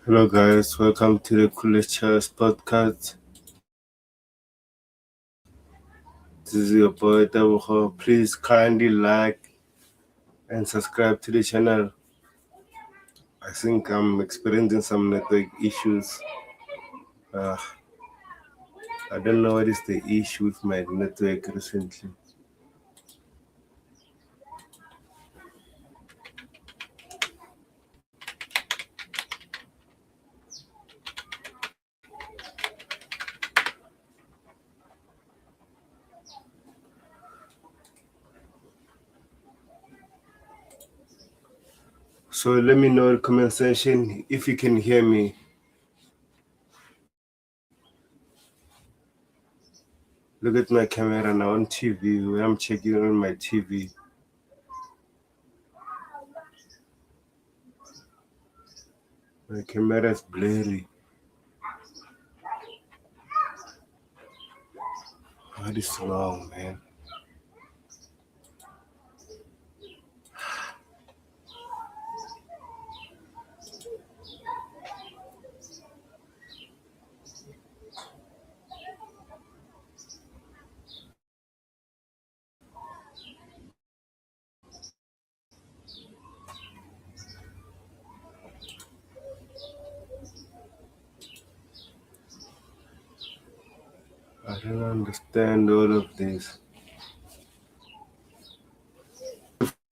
Hello, guys. Welcome to the Coolest Chairs podcast. This is your boy Tabucho. Please kindly like and subscribe to the channel. I think I'm experiencing some network issues. Uh, I don't know what is the issue with my network recently. So let me know in the comment section if you can hear me. Look at my camera now on TV. When I'm checking on my TV, my camera is blurry. What is wrong, man? I don't understand all of this.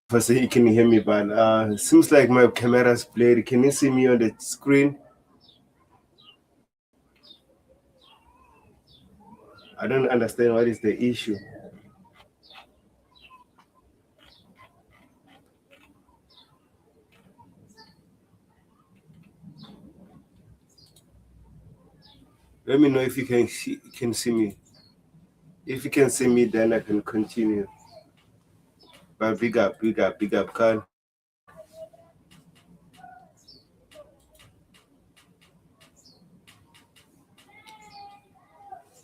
I say you can hear me, but it seems like my camera's blurry. Can you see me on the screen? I don't understand what is the issue. Let me know if you can see me. If you can see me, then I can continue. But big up, Khan.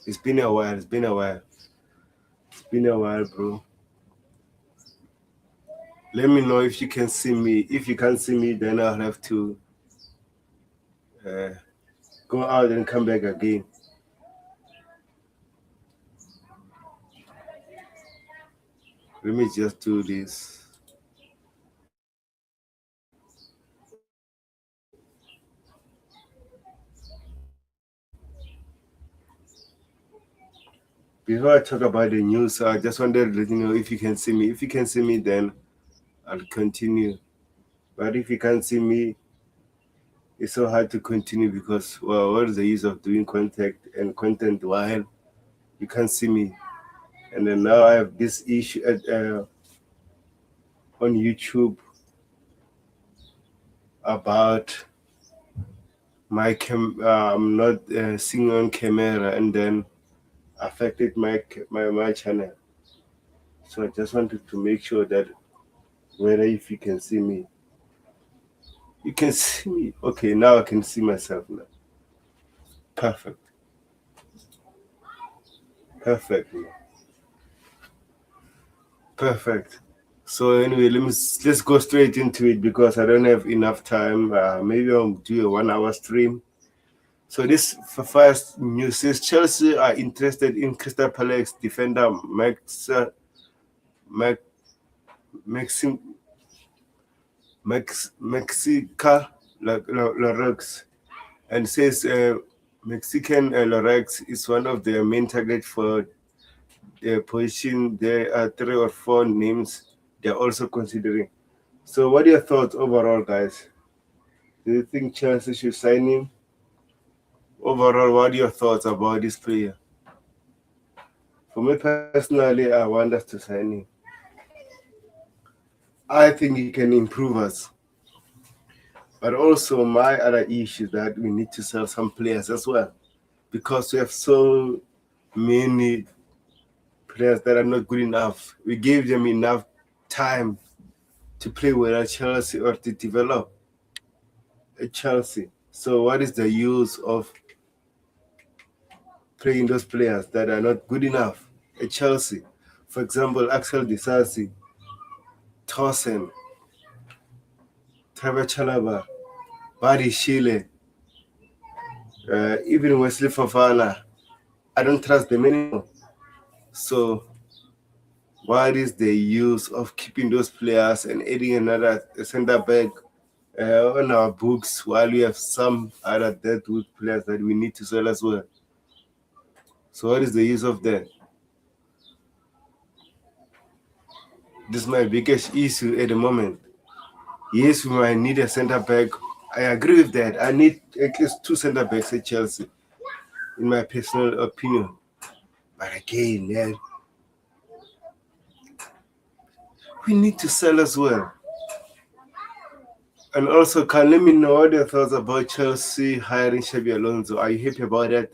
It's been a while. It's been a while. It's been a while, bro. Let me know if you can see me. If you can't see me, then I'll have to uh, go out and come back again. Let me just do this. Before I talk about the news, I just wanted to let you know if you can see me. If you can see me, then I'll continue. But if you can't see me, it's so hard to continue because, well, what is the use of doing content while you can't see me? And then now I have this issue on YouTube about I'm not seeing on camera, and then affected my channel. So I just wanted to make sure that whether if you can see me, you can see me. Okay, now I can see myself now. Perfect, perfect, perfect. So anyway, let's go straight into it because I don't have enough time. Maybe I'll do a 1 hour stream. So this first news says Chelsea are interested in Crystal Palace defender Max, Maxim, Mexica Lorex, and says Mexican Lorex is one of their main targets for their position. There are 3 or 4 names they're also considering. So what are your thoughts overall, guys? Do you think Chelsea should sign him? Overall, what are your thoughts about this player? For me personally, I want us to sign him. I think he can improve us. But also, my other issue is that we need to sell some players as well because we have so many players that are not good enough. We gave them enough time to play with at Chelsea or to develop at Chelsea. So, what is the use of playing those players that are not good enough at Chelsea? For example, Axel Disasi, Tosin, Trevor Chalaba, Buddy Shile. Even Wesley Fofana, I don't trust them anymore. So what is the use of keeping those players and adding another center back on our books while we have some other deadwood players that we need to sell as well? So what is the use of that? This is my biggest issue at the moment. Yes, we might need a center back. I agree with that. I need at least two center backs at Chelsea, in my personal opinion. But again, yeah, we need to sell as well. And also, can let me know what your thoughts about Chelsea hiring Xabi Alonso. Are you happy about that?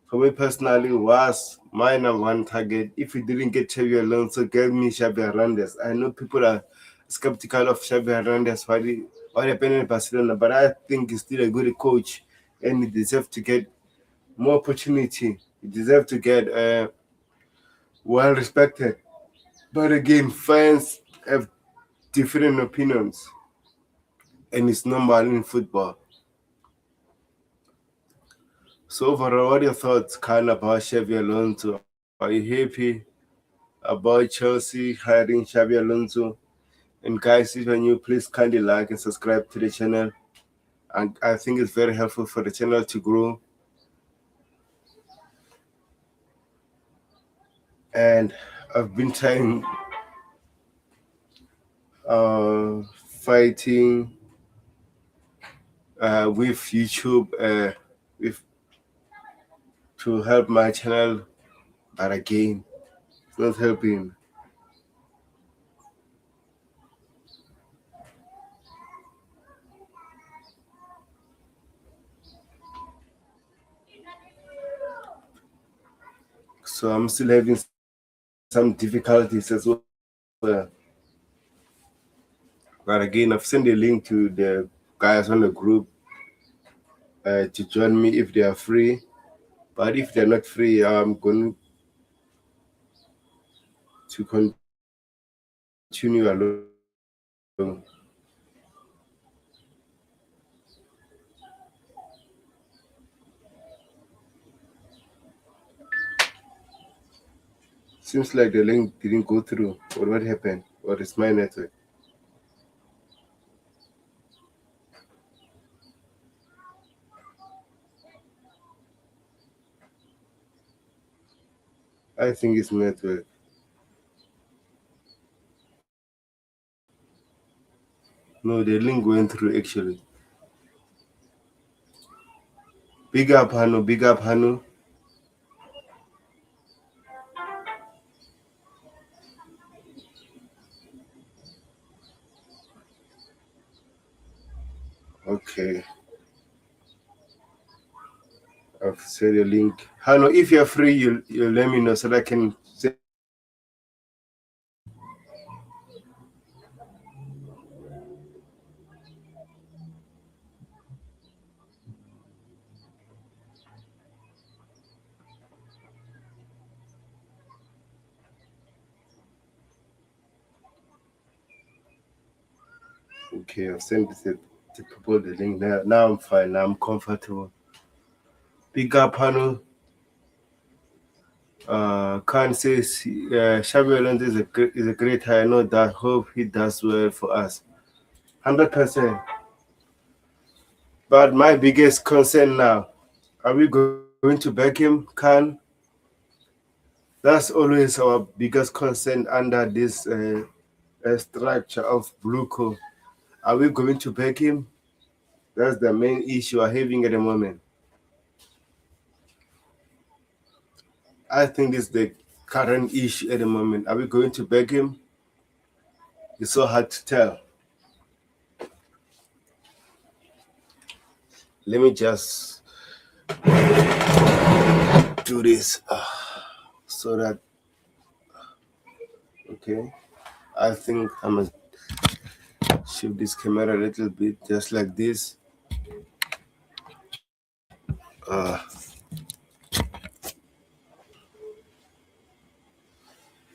For me personally, was my number one target. If we didn't get Xabi Alonso, get me Xabi Hernandez. I know people are skeptical of Xabi Hernandez what happened in Barcelona, but I think he's still a good coach and he deserves to get more opportunity. He deserves to get well respected. But again, fans have different opinions, and it's normal in football. So overall, what are your thoughts, Khan, about Xabi Alonso? Are you happy about Chelsea hiring Xabi Alonso? And guys, if you're new, please kindly like and subscribe to the channel. And I think it's very helpful for the channel to grow. And I've been trying fighting with YouTube with to help my channel, but again, it's not helping. So I'm still having some difficulties as well. But again, I've sent a link to the guys on the group to join me if they are free. But if they're not free, I'm going to continue alone. Seems like the link didn't go through. Or what happened? Or it's my network? I think it's network. No, the link went through actually. Big up, Hanu. Big up, Hanu. Okay. I've said the link. Hanu, if you're free, you'll let me know so that I can say. Okay, I've sent to people the link. Now I'm fine. Now I'm comfortable. Big up, Hanu. Khan says Xabi Alonso is a great hire. I know that. Hope he does well for us. 100%. But my biggest concern now, are we going to back him, Khan? That's always our biggest concern under this structure of Blueco. Are we going to back him? That's the main issue we're having at the moment. I think this is the current issue at the moment. Are we going to back him? It's so hard to tell. Let me just do this so that, okay. I think I'm going to shift this camera a little bit, just like this.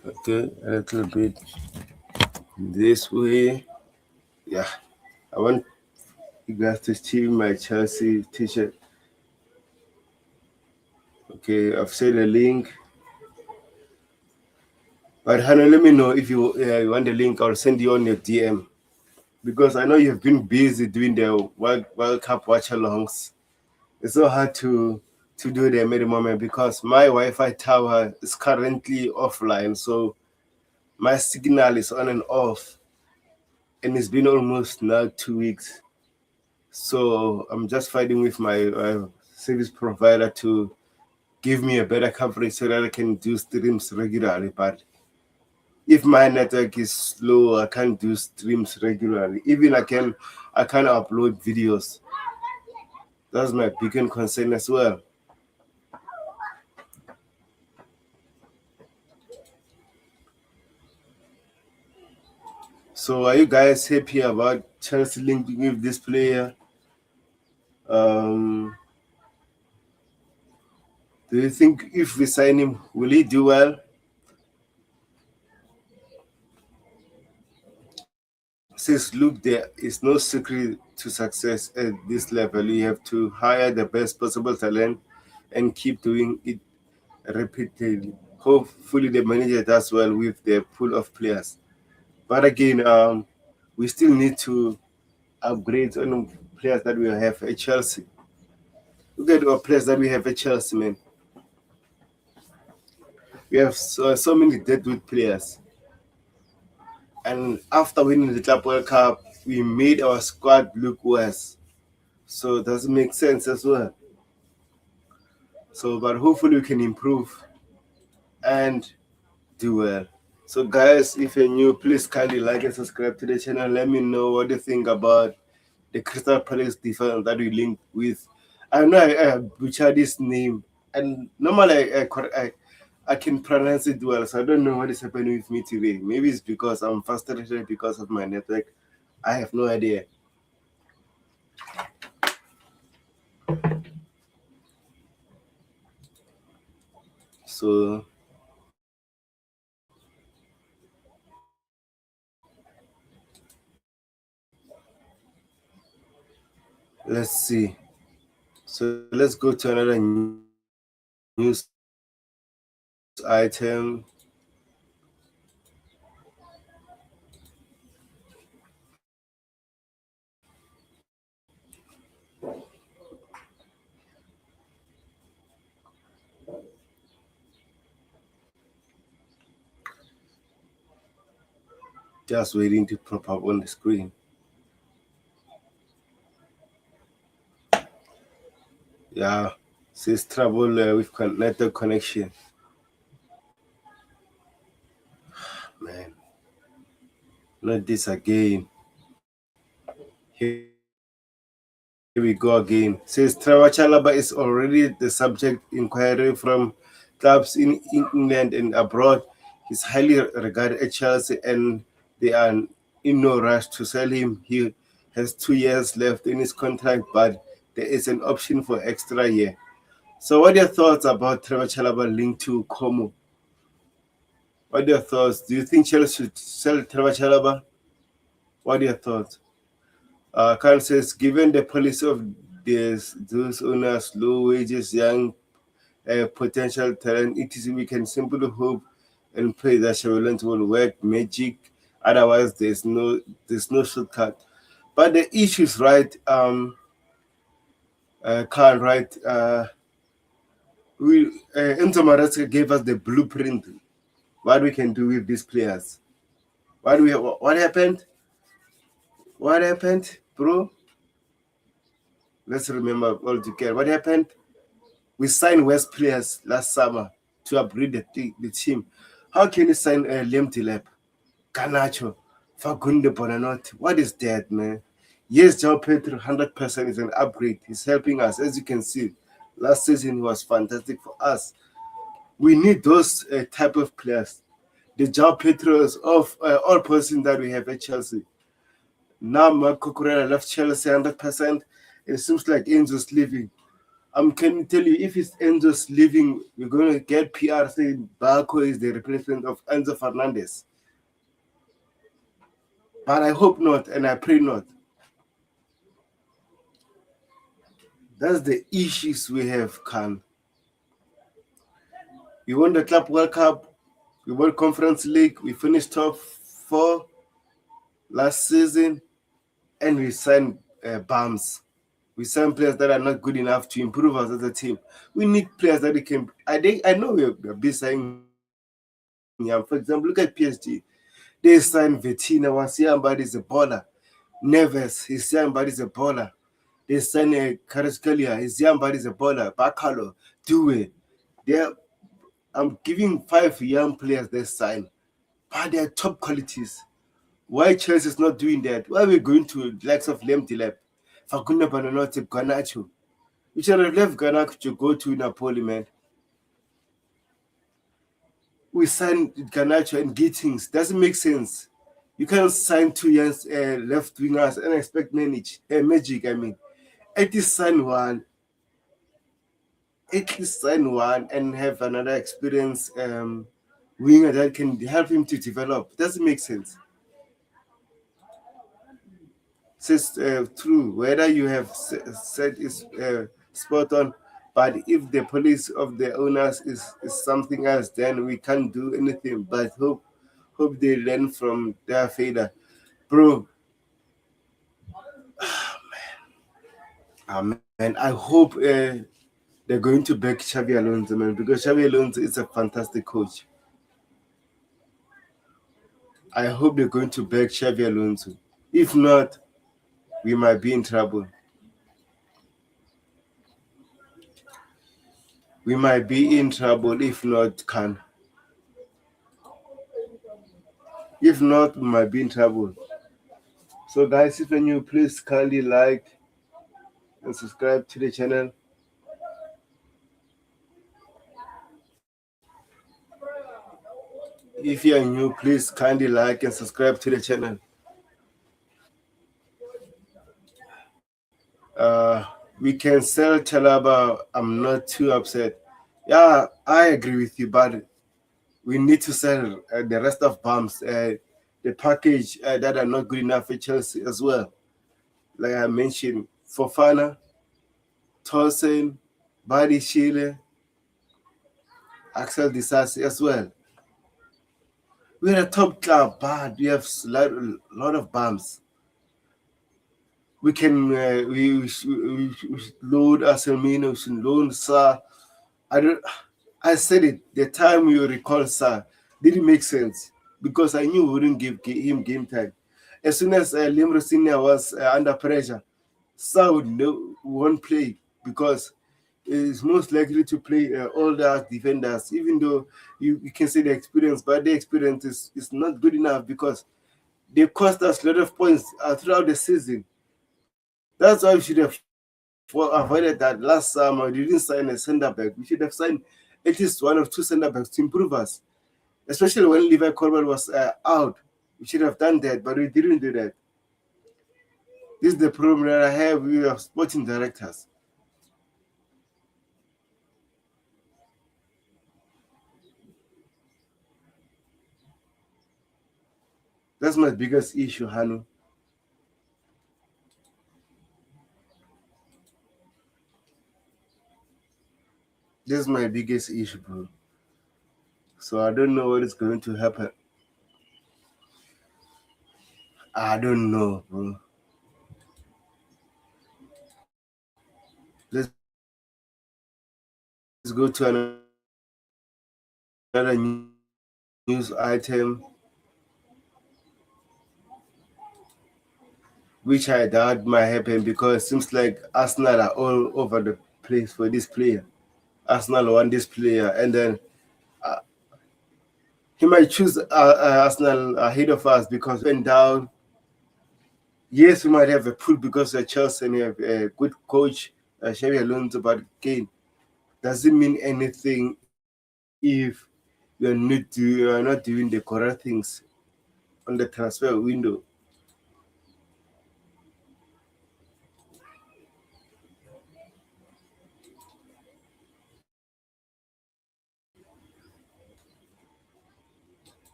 Okay, a little bit this way. Yeah, I want You guys to see my Chelsea t-shirt. Okay, I've said the link. But Hannah, let me know if you want the link. I'll send you on your DM because I know you've been busy doing the World Cup watch-alongs. It's so hard to do them at the moment because my Wi-Fi tower is currently offline, so my signal is on and off, and it's been almost now 2 weeks. So I'm just fighting with my service provider to give me a better coverage so that I can do streams regularly. But if my network is slow, I can't do streams regularly. Even I can't upload videos. That's my biggest concern as well. So are you guys happy about Chelsea linking with this player? Do you think if we sign him, will he do well? Says, look, there is no secret to success at this level. You have to hire the best possible talent and keep doing it repeatedly. Hopefully, the manager does well with the pool of players. But again, we still need to upgrade on players that we have at Chelsea. Look at our players that we have at Chelsea, man. We have so many deadwood players. And after winning the Club World Cup, we made our squad look worse. So does it make sense as well? So, but hopefully we can improve and do well. So, guys, if you're new, please kindly like and subscribe to the channel. Let me know what you think about the Crystal Palace defense that we linked with. I know I butchered this name, and normally I can pronounce it well, so I don't know what is happening with me today. Maybe it's because I'm frustrated because of my network. I have no idea. So let's see. So let's go to another news item. Just waiting to pop up on the screen. Yeah, says trouble with network connection. Man, not this again. Here we go again. Says Trevor Chalobah is already the subject inquiry from clubs in England and abroad. He's highly regarded at Chelsea and they are in no rush to sell him. He has 2 years left in his contract, but there is an option for extra year. So what are your thoughts about Trevor Chalobah linked to Como? What are your thoughts? Do you think Chelsea should sell Trevor Chalobah? What are your thoughts? Carl says, given the policy of those owners, low wages, young potential talent, etc., we can simply hope and pray that Chevrolet will work magic. Otherwise, there's no shortcut. But the issue is right, Carl, right? Enzo Maresca gave us the blueprint. What we can do with these players. What happened? What happened, bro? Let's remember all together. What happened? We signed West players last summer to upgrade the team. How can you sign Liam Delap, Garnacho, Facundo Bonanotti? What is that, man? Yes, João Pedro, 100% is an upgrade. He's helping us. As you can see, last season was fantastic for us. We need those type of players. The João Pedros of all positions that we have at Chelsea. Now Marco Correa left Chelsea 100%. It seems like Enzo's leaving. Can tell you if it's Enzo's leaving, we're going to get PR saying Barco is the replacement of Enzo Fernandez. But I hope not, and I pray not. That's the issues we have, Khan. We won the Club World Cup, we won Conference League, we finished top 4 last season, and we signed bums. We sign players that are not good enough to improve us as a team. We need players that we can. I know we're busy signing young. For example, look at PSG. They signed Vitina. Wasiamba is a baller. Neves, his young body is a baller. They signed Kvaratskhelia. His young body is a baller. Bakalo, Due. I'm giving 5 young players they sign, but they're top qualities. Why Chelsea is not doing that? Why are we going to the likes of Lem Dilep, Facundo Bananote, Garnacho? We should have left Garnacho to go to Napoli, man. We signed Garnacho and Gittings. Doesn't make sense. You can't sign 2 years left wingers and expect magic. I mean, at least sign one. At least sign one and have another experienced winger that can help him to develop. Doesn't make sense. Says true. Whether you have said is spot on, but if the police of the owners is something else, then we can't do anything. But hope they learn from their failure, bro. Man, I hope they're going to back Xabi Alonso, man, because Xabi Alonso is a fantastic coach. I hope they're going to back Xabi Alonso. If not, we might be in trouble. We might be in trouble if not, can. If not, we might be in trouble. So, guys, if you're new, please kindly like and subscribe to the channel. If you're new, please kindly like and subscribe to the channel. We can sell Chalaba. I'm not too upset. Yeah, I agree with you, but we need to sell the rest of bumps, the package that are not good enough for Chelsea as well. Like I mentioned, Fofana, Tosin, Badi Chile, Axel Disasi as well. We're a top club, but we have a lot of bumps. We can we should load Aselmino, we should load Sa. I said it. The time you recall Sa didn't make sense because I knew we wouldn't give him game time. As soon as Liam Rosinia was under pressure, Sa won't play because is most likely to play older defenders, even though you can say the experience, but the experience is not good enough because they cost us a lot of points throughout the season. That's why we should have avoided that last summer. We didn't sign a center back. We should have signed at least 1 or 2 center backs to improve us, especially when Levi Colwell was out. We should have done that, but we didn't do that. This is the problem that I have with our sporting directors. That's my biggest issue, Hanu. This is my biggest issue, bro. So I don't know what is going to happen. I don't know, bro. Let's go to another news item, which I doubt might happen because it seems like Arsenal are all over the place for this player. Arsenal want this player, and then he might choose Arsenal ahead of us because when down, yes, we might have a pull because of Chelsea and we have a good coach, Xabi Alonso, but again, doesn't mean anything if you are not doing the correct things on the transfer window.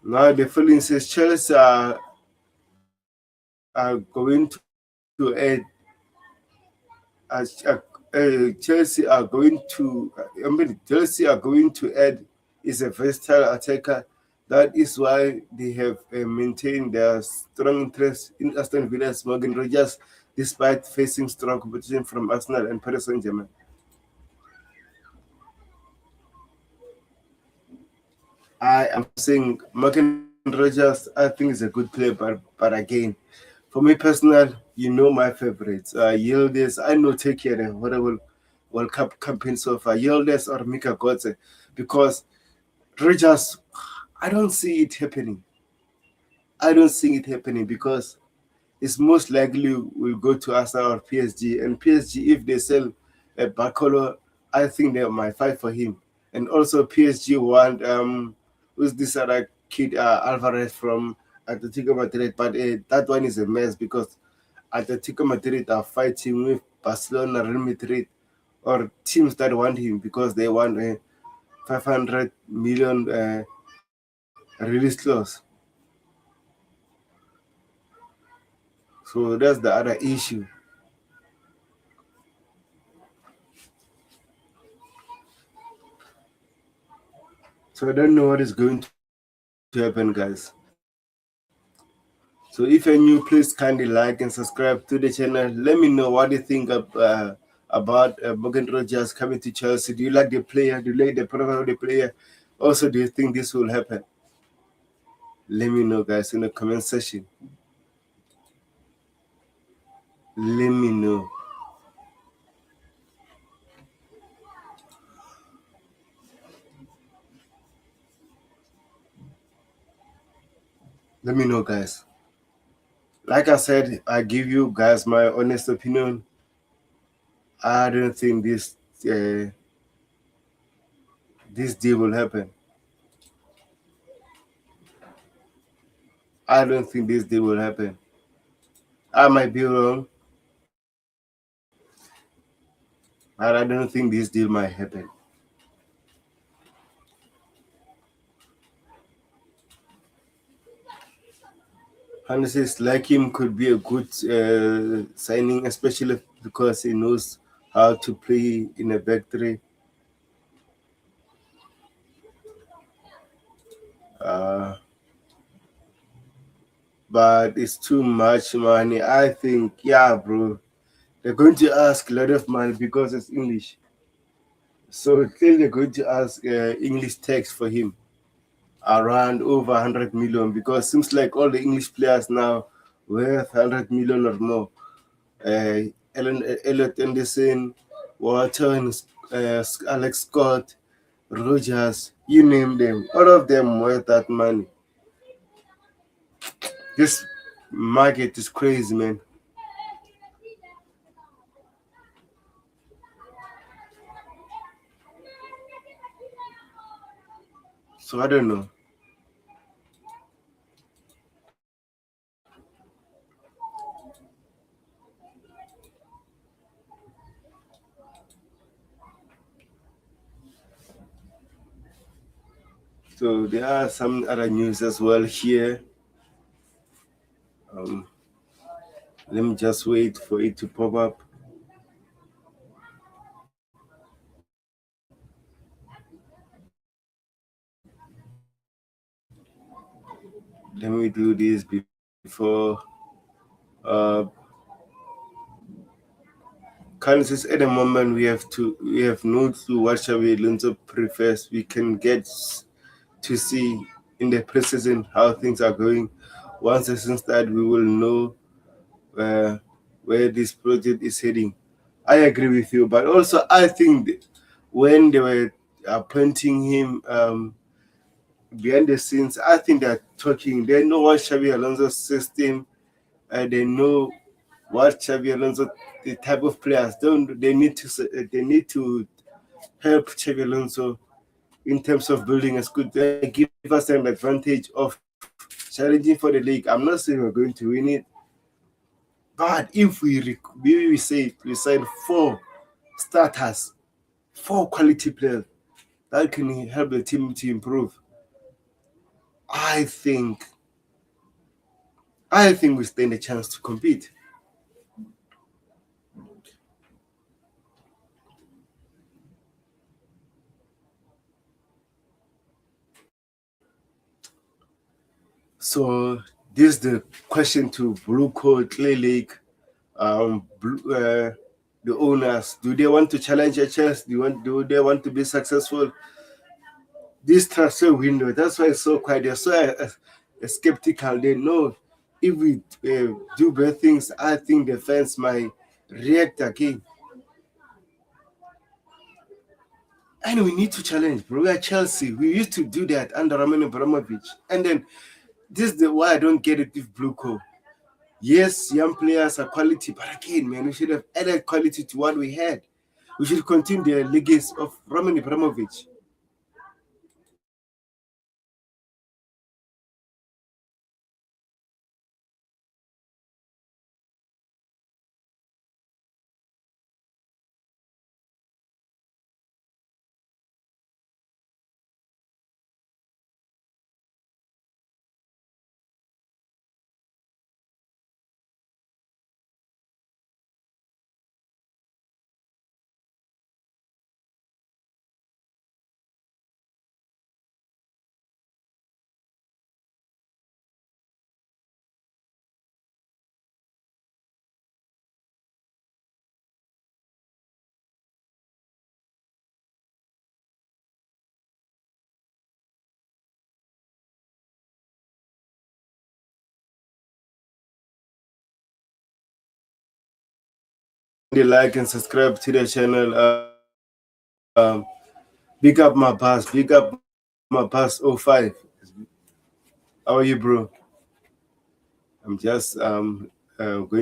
Now the feeling says Chelsea are going to add Chelsea are going to. Chelsea are going to add is a versatile attacker. That is why they have maintained their strong interest in Aston Villa's Morgan Rogers, despite facing strong competition from Arsenal and Paris Saint-Germain. I am saying Morgan Rogers, I think, is a good player, but again, for me personal, my favorites. Yildiz, I know take care the horrible World Cup campaign so far. Yildiz or Mika Gotze, because Rogers, I don't see it happening. I don't see it happening because it's most likely will go to Arsenal or PSG. And PSG, if they sell a Bakolo, I think they might fight for him. And also PSG want who's this other kid Alvarez from Atletico Madrid, but that one is a mess because Atletico Madrid are fighting with Barcelona, Real Madrid, or teams that want him because they want a 500 million release clause. So that's the other issue. So I don't know what is going to happen, guys. So if you're new, please kindly like and subscribe to the channel. Let me know what you think about Morgan Rogers coming to Chelsea. Do you like the player? Do you like the profile of the player? Also, do you think this will happen? Let me know, guys, in the comment section. Let me know. Let me know, guys. Like I said, I give you guys my honest opinion. I don't think this deal will happen. I don't think this deal will happen. I might be wrong, but I don't think this deal might happen. Honestly, like him could be a good signing, especially because he knows how to play in a back three. Uh, but it's too much money. I think, yeah, bro, they're going to ask a lot of money because it's English. So clearly they're going to ask English tax for him around over 100 million because it seems like all the English players now worth 100 million or more. Elliot Anderson, Walton, Alex Scott, Rogers, you name them, all of them worth that money. This market is crazy, man. So I don't know. So there are some other news as well here. Um, Let me just wait for it to pop up. Let me do this before. Uh, Kansas at the moment we have no clue what Xabi Alonso prefers. We can get to see in the preseason how things are going. Once the season starts, we will know uh, where this project is heading. I agree with you, but also I think when they were appointing him behind the scenes, I think they're talking. They know what Xabi Alonso's system. They know what Xabi Alonso, the type of players. Don't they need to help Xabi Alonso in terms of building a squad. They give us an advantage of challenging for the league. I'm not saying we're going to win it, but if we say we sign 4 starters, 4 quality players that can help the team to improve, I think we stand a chance to compete. So this is the question to Blue Coat, Clay Lake, the owners. Do they want to challenge HS? Do they want to be successful? This transfer window, that's why it's so quiet. They're so skeptical. They know if we do bad things, I think the fans might react again. And we need to challenge, bro. We are Chelsea. We used to do that under Roman Abramovich. And then this is the why I don't get it with Blue Co. Yes, young players are quality, but again, man, we should have added quality to what we had. We should continue the legacy of Roman Abramovich. They like and subscribe to the channel. Um, big up my boss. Big up my boss 05. How are you, bro? I'm just going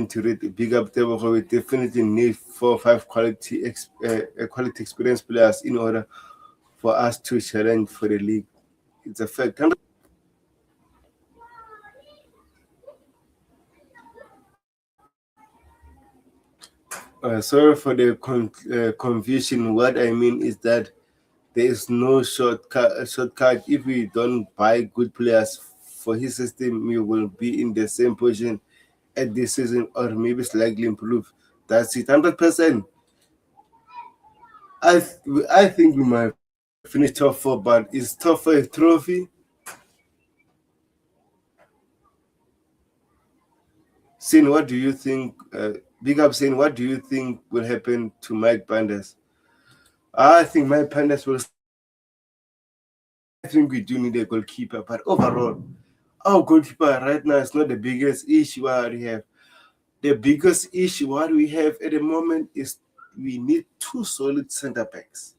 to read the big up table. We definitely need 4 or 5 quality experience players in order for us to challenge for the league. It's a fact. Sorry for the confusion. What I mean is that there is no shortcut. If we don't buy good players for his system, we will be in the same position at this season or maybe slightly improve. That's it, 100%. I think we might finish top 4, but is top 4 a trophy? Sin, what do you think? Big up, Sin, what do you think will happen to Mike Pandas? I think Mike Pandas will. I think we do need a goalkeeper, but overall, our goalkeeper right now is not the biggest issue what we have. The biggest issue what we have at the moment is we need 2 solid center backs.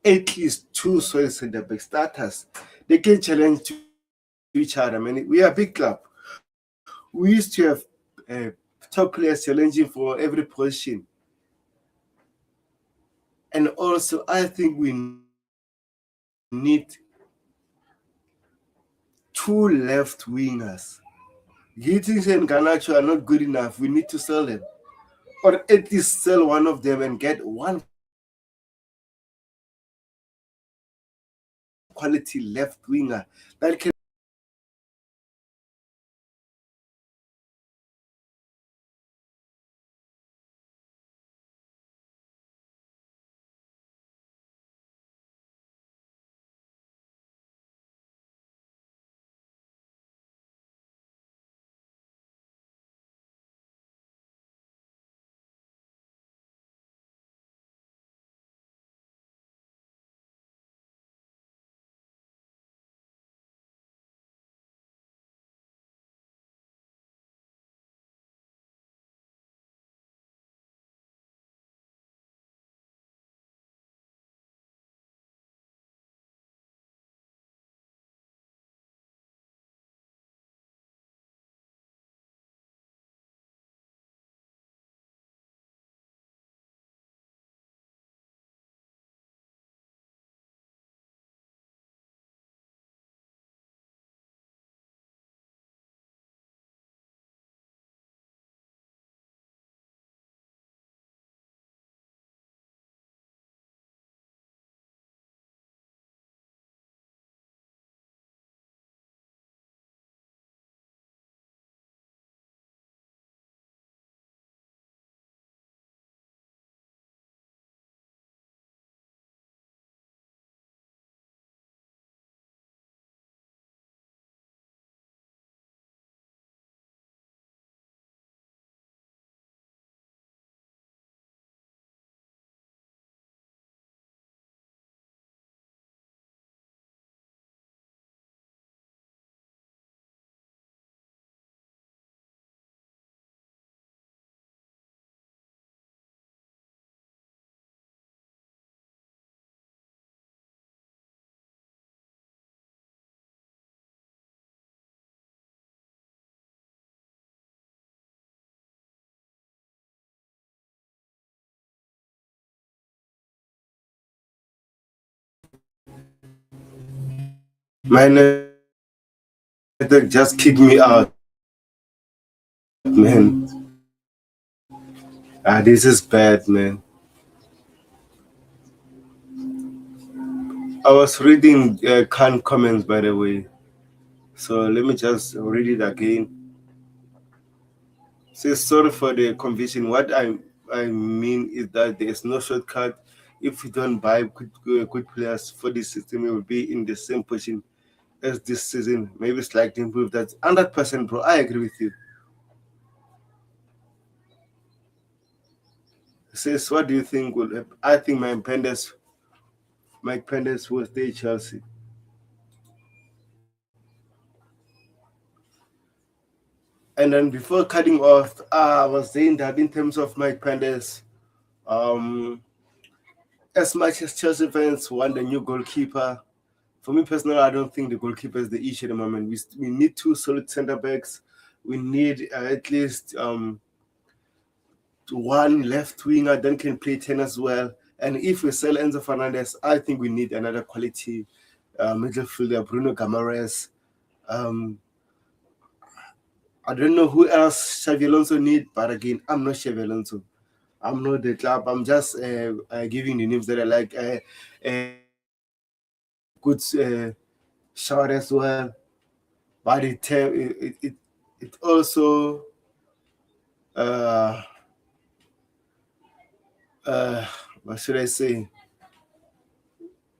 At least 2 solid center back starters. They can challenge to each other. I mean, we are a big club. We used to have uh, top players challenging for every position. And also, I think we need 2 left wingers. Gittins and Ganacho are not good enough. We need to sell them. Or at least sell one of them and get one quality left winger that can My network just kicked me out, man. This is bad, man. I was reading Khan comments, by the way. So let me just read it again. Says sorry for the confusion. What I mean is that there is no shortcut. If we don't buy good players for this system, we will be in the same position as this season. Maybe slightly improved. That's 100%, bro. I agree with you. Says, what do you think will happen? I think Mike Penders will stay Chelsea. And then before cutting off, I was saying that in terms of Mike Penders, um, as much as Chelsea fans want a new goalkeeper, for me personally, I don't think the goalkeeper is the issue at the moment. We need two solid centre backs. We need at least one left winger that can play 10 as well. And if we sell Enzo Fernandez, I think we need another quality midfielder, Bruno Guimaraes. I don't know who else Xabi Alonso need, but again, I'm not Xabi Alonso. I'm not the club. I'm just giving the names that I like. Good shout as well. But it also what should I say?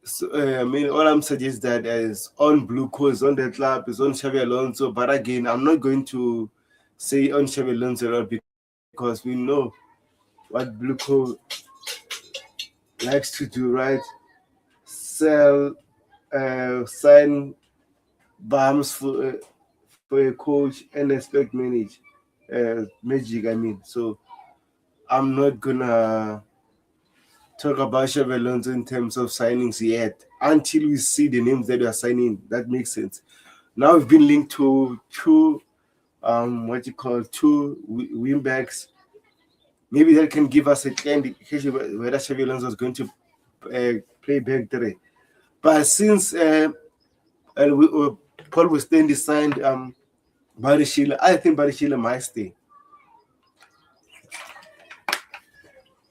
So, I mean, all I'm suggesting that is on Blue Coast, on the club, is on Xabi Alonso. But again, I'm not going to say on Xabi Alonso because we know what Blue Coast likes to do, right? Sell, sign bombs for a coach and expect magic. I mean, so I'm not gonna talk about Xabi Alonso in terms of signings yet until we see the names that we are signing. That makes sense. Now we've been linked to two, two wingbacks. Maybe that can give us a clear indication whether Xabi Alonso is going to play back three. But since Paul Westendi signed Barry Sheila, I think Barry Sheila might stay.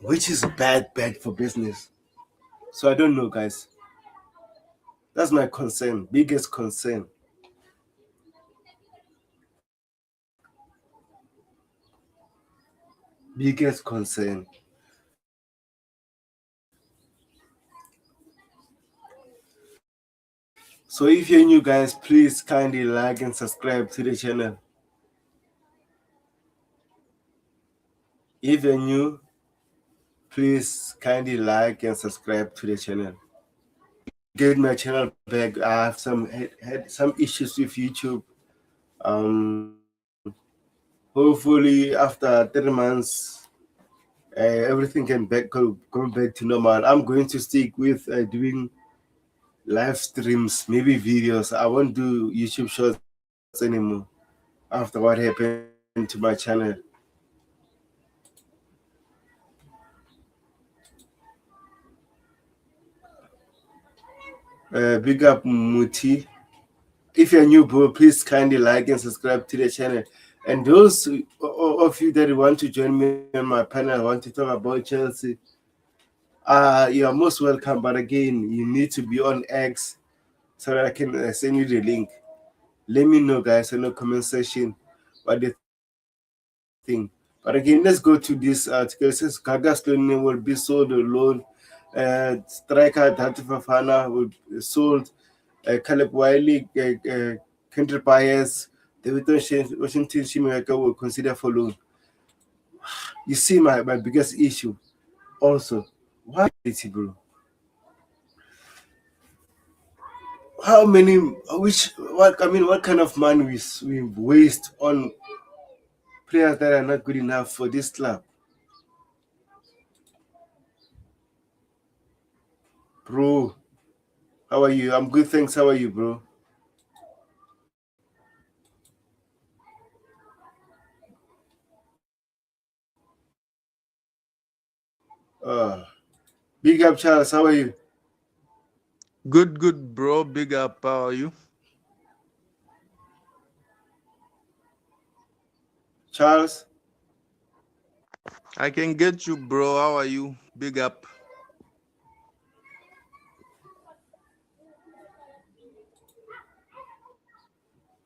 Which is bad for business. So I don't know, guys. That's my concern, biggest concern. Biggest concern. So if you're new, guys, please kindly like and subscribe to the channel. If you're new, please kindly like and subscribe to the channel. Get my channel back. I have had some issues with YouTube. Hopefully after 3 months, everything can go back to normal. I'm going to stick with doing live streams, maybe videos. I won't do YouTube shorts anymore after what happened to my channel. Big up Muti. If you're new, bro, please kindly like and subscribe to the channel. And those of you that want to join me on my panel, want to talk about Chelsea, you are most welcome. But again, you need to be on X so that I can send you the link. Let me know, guys, in the comment section what you think. But again, let's go to this article. It says Gaga Sloane will be sold alone. Striker Dante Fafana will be sold. Caleb Wiley, Kendrick Bias, David Washington Shimeka will consider for loan. You see my biggest issue also. Why, bro? How many? What kind of money we waste on players that are not good enough for this club, bro? How are you? I'm good, thanks. How are you, bro? Uh, Big up, Charles. How are you? Good, bro. Big up. How are you? Charles, I can get you, bro. How are you? Big up.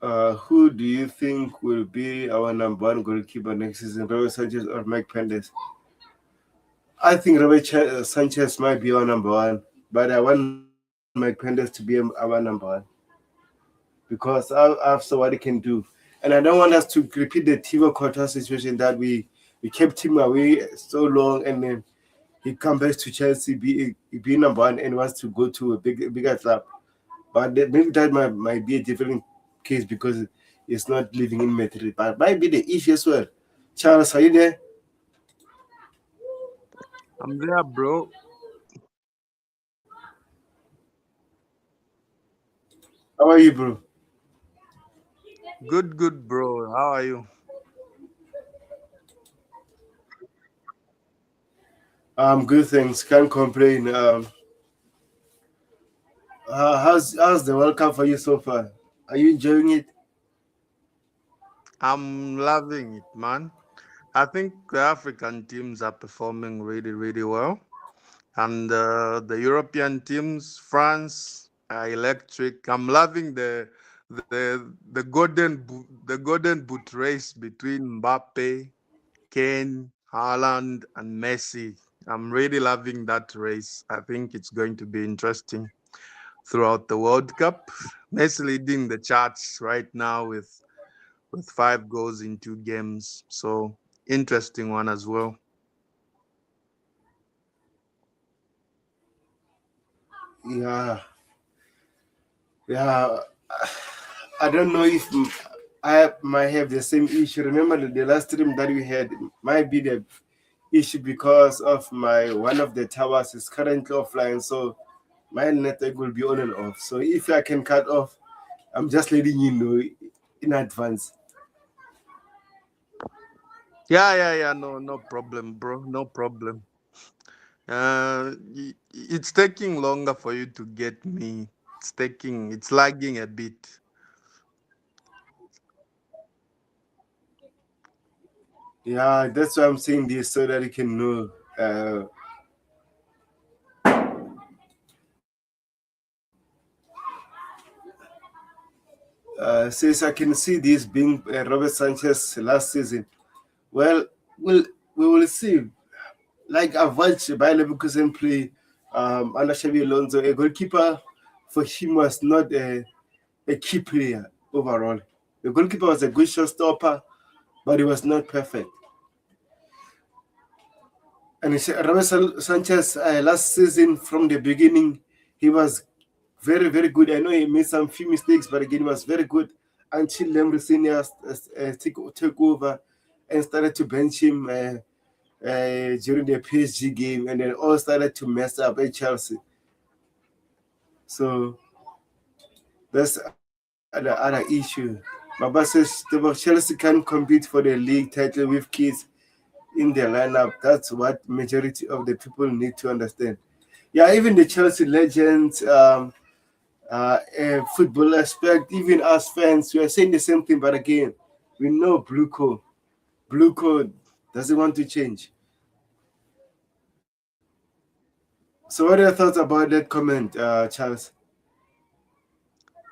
who do you think will be our number one goalkeeper next season, Robert Sanchez or Mike Pendes? I think Sanchez might be our number one, but I want Mike Pendes to be our number one because after what he can do. And I don't want us to repeat the Thibaut Courtois situation that we kept him away so long and then he comes back to Chelsea, be number one and wants to go to a bigger club. But maybe that might be a different case because it's not living in Madrid. But might be the issue as well. Charles, are you there? I'm there, bro. How are you, bro? Good, good, bro. How are you? Good things. Can't complain. How's the World Cup for you so far? Are you enjoying it? I'm loving it, man. I think the African teams are performing really, really well. And the European teams, France, are electric. I'm loving the golden boot race between Mbappe, Kane, Haaland, and Messi. I'm really loving that race. I think it's going to be interesting throughout the World Cup. Messi leading the charts right now with 5 goals in 2 games. So interesting one as well. Yeah, yeah. I don't know if I might have the same issue. Remember the last stream that we had might be the issue because of my one of the towers is currently offline, so my network will be on and off. So if I can cut off, I'm just letting you know in advance. Yeah, yeah, yeah. No, no problem, bro. No problem. It's taking longer for you to get me. It's lagging a bit. Yeah, that's why I'm saying this so that you can know. Since I can see this being Robert Sanchez last season, well, we will see. Like I've watched Bayer Leverkusen play under Xabi Alonso, a goalkeeper for him was not a key player overall. The goalkeeper was a good showstopper, but he was not perfect. And Robert Sanchez last season from the beginning, he was very, very good. I know he made some few mistakes, but again, he was very good until Lemre Senior took over and started to bench him during the PSG game, and then all started to mess up at Chelsea. So that's the other issue. Baba says the Chelsea can compete for the league title with kids in their lineup. That's what majority of the people need to understand. Yeah, even the Chelsea legends, football aspect, even us fans, we are saying the same thing. But again, we know Blue Code doesn't want to change. So, what are your thoughts about that comment, Charles?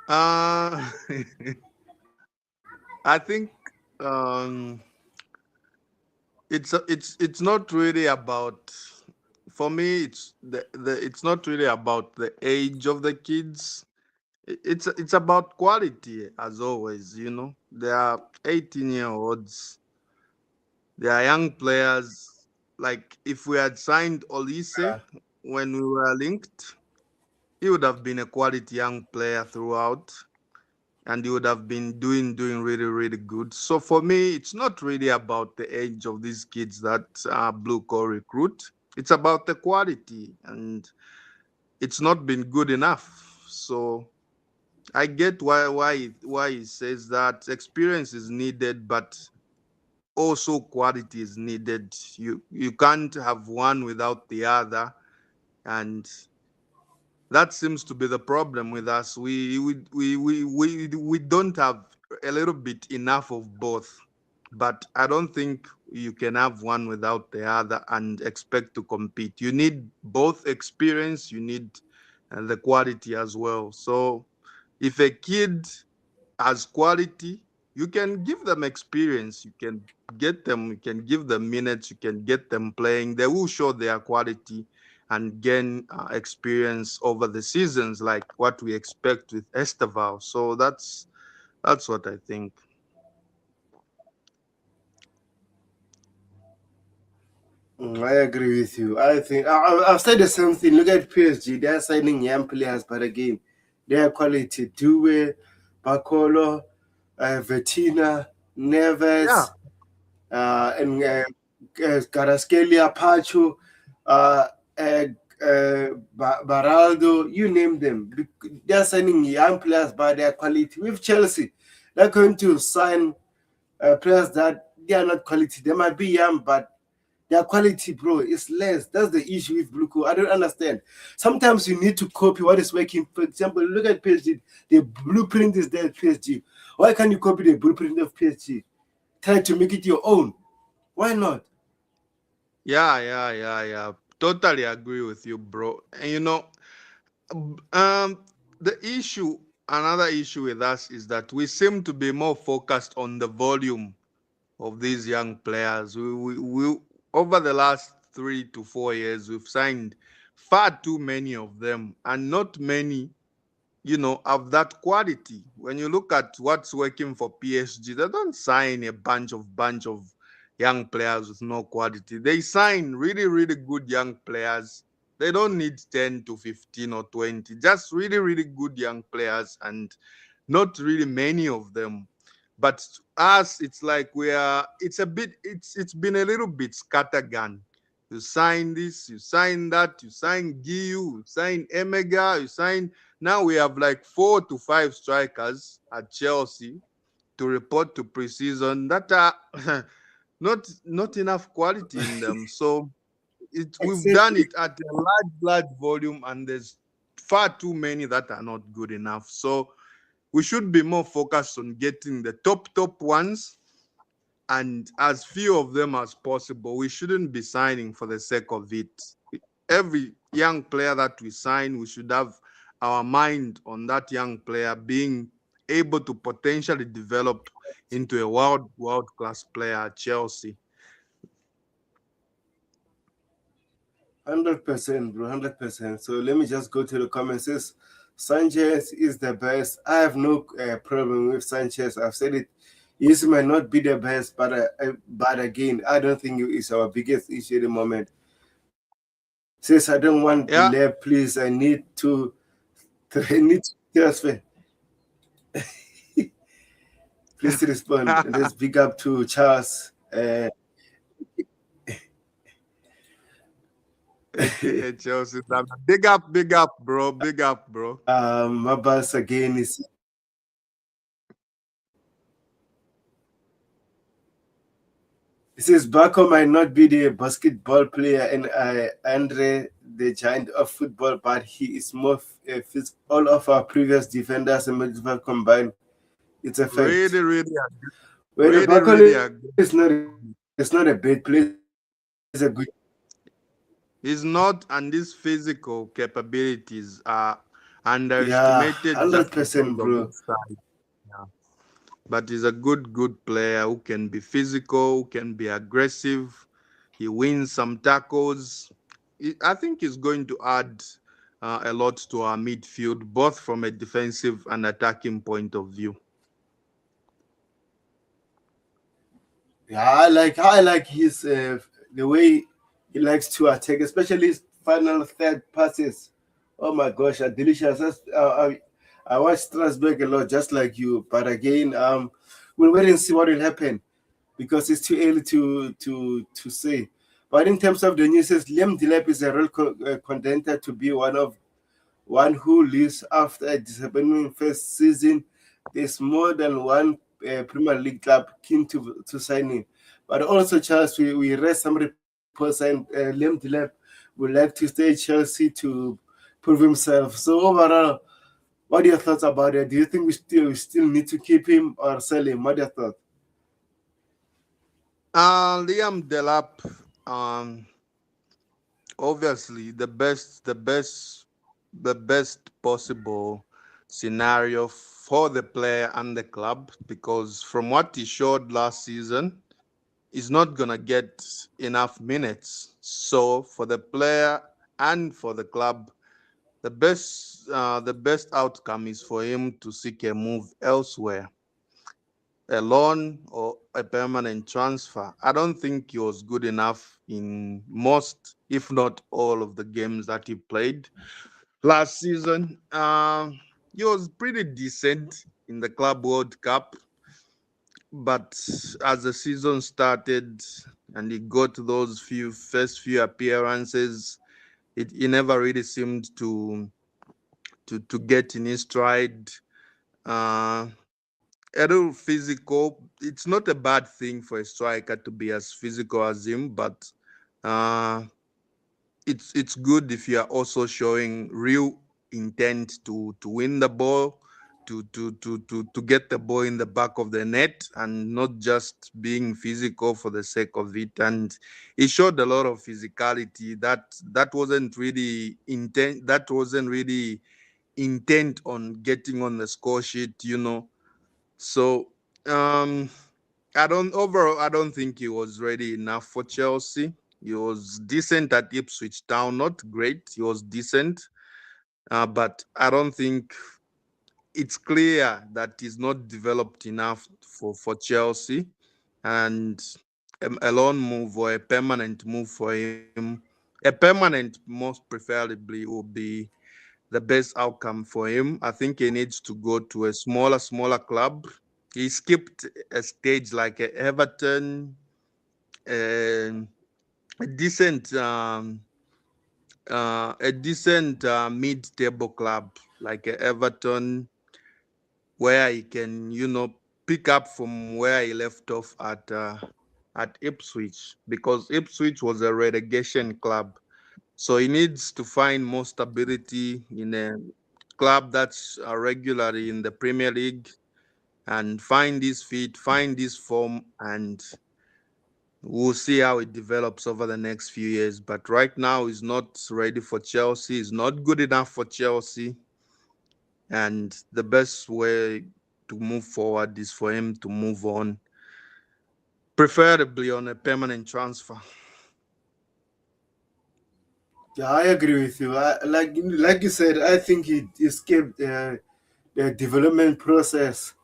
Uh, I think um, it's not really about. For me, it's not really about the age of the kids. It's about quality as always. There are 18-year-olds. There are young players. Like if we had signed Olise Uh, when we were linked, he would have been a quality young player throughout, and he would have been doing really really good. So for me, it's not really about the age of these kids that Blue Core recruit. It's about the quality, and it's not been good enough. So I get why he says that experience is needed, but also quality is needed. You can't have one without the other, and that seems to be the problem with us. We don't have a little bit enough of both. but I don't think you can have one without the other and expect to compete. You need both experience, you need the quality as well. So if a kid has quality, you can give them experience, you can give them minutes, you can get them playing. They will show their quality and gain experience over the seasons, like what we expect with Esteval. So that's what I think. I agree with you. I think I've said the same thing. Look at PSG. They are signing young players, but again, their quality. Due, Bacolo, Vertina, Yeah, Neves, and Caraskelia, Pacho, uh, Baraldo, you name them. They are signing young players by their quality. With Chelsea, they're going to sign players that they are not quality. They might be young, but their quality, bro, is less. That's the issue with Bluco. I don't understand. Sometimes you need to copy what is working. For example, look at PSG. The blueprint is there at PSG. Why can't you copy the blueprint of PSG? Try to make it your own. Why not? yeah. Totally agree with you, bro. And the issue, another issue with us is that we seem to be more focused on the volume of these young players. We over the last 3 to 4 years, we've signed far too many of them, and not many, of that quality. When you look at what's working for PSG, they don't sign a bunch of young players with no quality. They sign really, really good young players. They don't need 10 to 15 or 20, just really, really good young players, and not really many of them. But us, it's like it's been a little bit scattergun. You sign this, you sign that, you sign Giu, you sign Emega, you sign. Now we have like 4 to 5 strikers at Chelsea to report to preseason that are not enough quality in them. So we've done Exactly. it at a large volume, and there's far too many that are not good enough. So we should be more focused on getting the top ones, and as few of them as possible. We shouldn't be signing for the sake of it. Every young player that we sign, we should have our mind on that young player being able to potentially develop into a world class player at Chelsea. 100%, bro. 100%. So let me just go to the comments. Says Sanchez is the best. I have no problem with Sanchez. I've said it. He might not be the best, but again, I don't think it's our biggest issue at the moment. Says I don't want Yeah, delay, please. I need to transfer. Please respond. And let's big up to Charles. aka Chelsea. Big up, bro. Big up, bro. Mabas again is. He says Baco might not be the basketball player and Andre the giant of football, but he is more all of our previous defenders and midfield combined. It's a fact. Really, really, Well, the really, Baco really agree. is not a bad player. It's a good. He's not, and his physical capabilities are Yeah, underestimated just hundred because percent, of bro. his size. Yeah. But he's a good player who can be physical, who can be aggressive. He wins some tackles. I think he's going to add a lot to our midfield, both from a defensive and attacking point of view. Yeah, I like his the way he likes to attack, especially his final third passes. Oh my gosh, are delicious. I watch Strasbourg a lot, just like you. But again, we'll wait and see what will happen because it's too early to say. But in terms of the news, Liam Delap is a real contender to be one who leaves after a disappointing first season. There's more than one Premier League club keen to sign him. But also, Charles, we read some reports and Liam Delap would like to stay at Chelsea to prove himself. So overall, what are your thoughts about it? Do you think we still need to keep him or sell him? What are your thoughts? Liam Delap, obviously the best possible scenario for the player and the club, because from what he showed last season, he's not gonna get enough minutes. So for the player and for the club, the best outcome is for him to seek a move elsewhere, a loan or a permanent transfer. I don't think he was good enough in most, if not all, of the games that he played last season. He was pretty decent in the Club World Cup, but as the season started and he got those few appearances, he never really seemed to get in his stride. Uh, a little physical. It's not a bad thing for a striker to be as physical as him, but uh, it's good if you are also showing real intent to win the ball, to get the ball in the back of the net, and not just being physical for the sake of it. And he showed a lot of physicality that wasn't really intent. That wasn't really intent on getting on the score sheet. So um, I don't think he was ready enough for Chelsea. He was decent at Ipswich Town, not great. He was decent, but I don't think it's clear that he's not developed enough for Chelsea, and a loan move or a permanent move for him, a permanent most preferably, will be the best outcome for him. I think he needs to go to a smaller club. He skipped a stage like Everton, um, a decent mid-table club like Everton, where he can pick up from where he left off at Ipswich, because Ipswich was a relegation club. So he needs to find more stability in a club that's regularly in the Premier League, and find his feet, find his form, and we'll see how it develops over the next few years. But right now, he's not ready for Chelsea. He's not good enough for Chelsea. And the best way to move forward is for him to move on, preferably on a permanent transfer. Yeah, I agree with you. Like you said, I think he escaped the development process,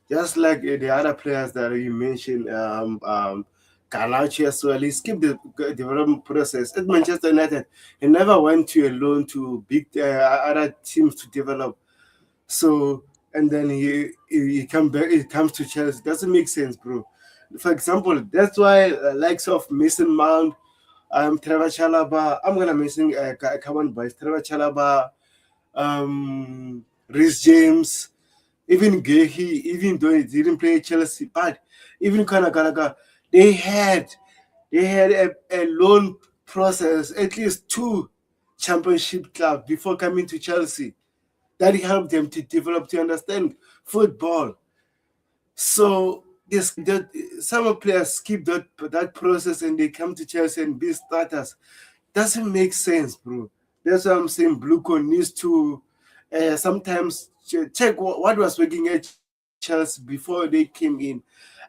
just like the other players that you mentioned. Garnacho as well. He skipped the development process at Manchester United. He never went to a loan to big other teams to develop. So and then he come back. He comes to Chelsea. Doesn't make sense, bro. For example, that's why likes of Mason Mount, Trevor Chalaba. I'm gonna mention common boys. Trevor Chalaba, Rhys James, even Gehi, even though he didn't play Chelsea, but even Conor Gallagher, they had a loan process, at least two championship clubs before coming to Chelsea. That helped them to develop, to understand football. So some players skip that process and they come to Chelsea and be starters. Doesn't make sense, bro. That's why I'm saying Bluco needs to sometimes check what was working at Chelsea before they came in.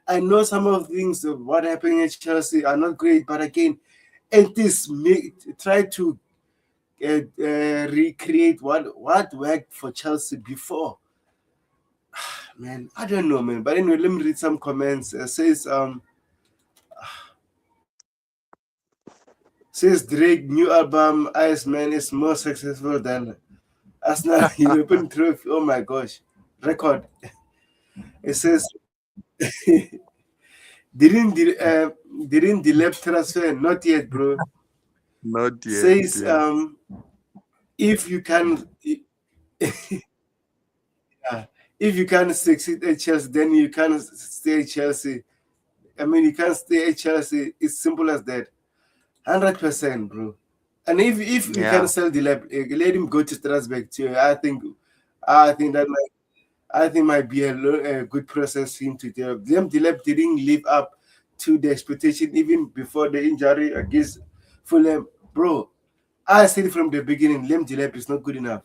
I know some of the things of what happened at Chelsea are not great, but again, at least try to recreate what worked for Chelsea before. Man, I don't know, man. But anyway, let me read some comments. Says Drake new album Iceman is more successful than Arsenal European trophy. Oh my gosh, record. It says didn't the didn't the left transfer not yet, bro. Not yet. Says Yeah. if you can if you can succeed at Chelsea, then you can stay at Chelsea. I mean, you can't stay at Chelsea. It's simple as that. 100%, bro. And if you can Yeah. sell the lab, let him go to Strasbourg too. I think that might be a good process for him to develop. Them the lab didn't live up to the expectation even before the injury against Fulham. Bro, I said from the beginning, Liam Delap is not good enough.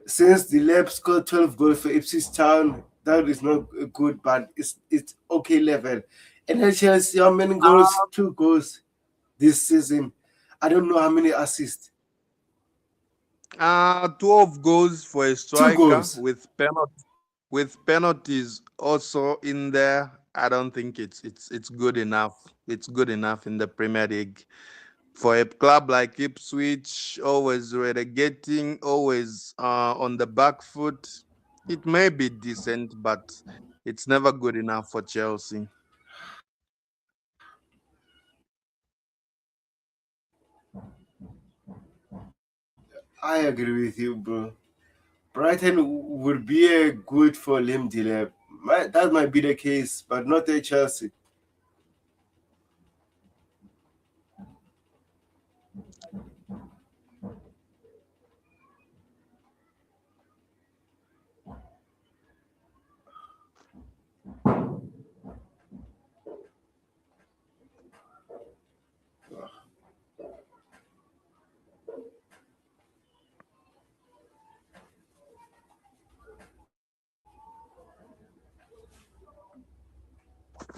Since Delap scored 12 goals for Ipswich Town, that is not good, but it's okay level. And then Chelsea, how many goals? 2 goals this season. I don't know how many assists. 12 goals for a 2 goals. striker with penalties also in there. I don't think it's good enough. It's good enough in the Premier League. For a club like Ipswich, always relegating, always on the back foot, it may be decent, but it's never good enough for Chelsea. I agree with you, bro. Brighton would be a good for Liam Delap. That might be the case, but not a Chelsea.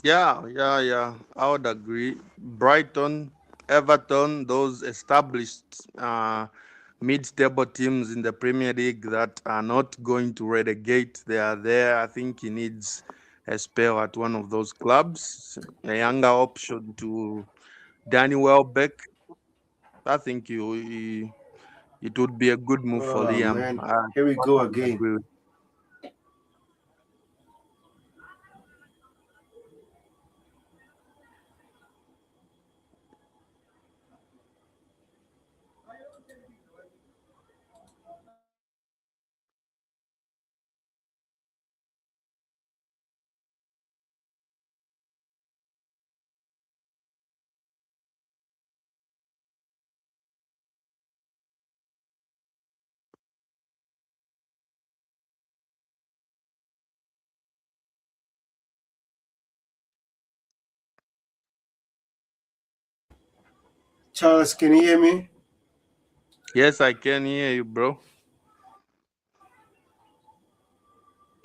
Yeah. I would agree. Brighton, Everton, those established mid-table teams in the Premier League that are not going to relegate, they are there. I think he needs a spell at one of those clubs, a younger option to Danny Welbeck. I think it would be a good move for Oh Liam. man, I here we go totally again. agree with. Charles, can you hear me? Yes, I can hear you, bro.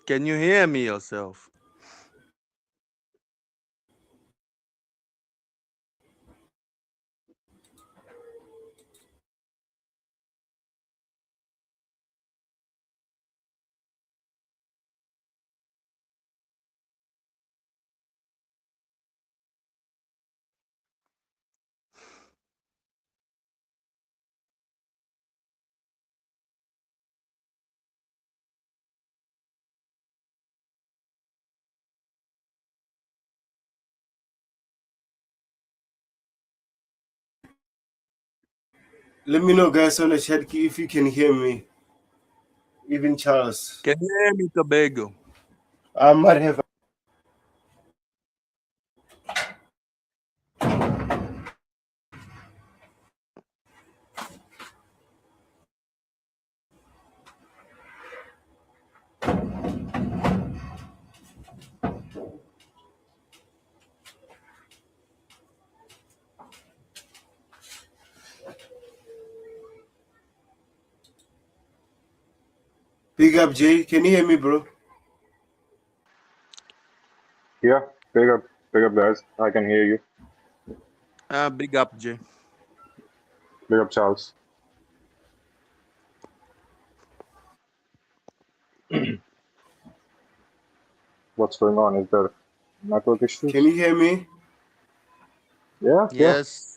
Can you hear me yourself? Let me know, guys, on the chat if you can hear me. Even Charles. Can you hear me, Tobago? I might have. Big up, Jay. Can you hear me, bro? Yeah, big up, guys. I can hear you. Big up, Jay. Big up, Charles. What's going on? Is there network issues? Can you hear me? Yeah. Yes.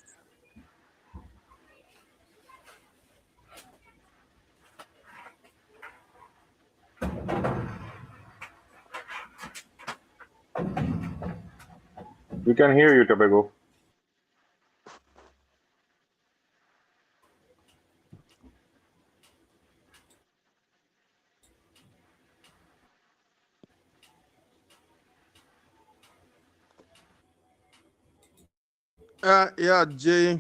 We can hear you, Tobago. Yeah, Jay.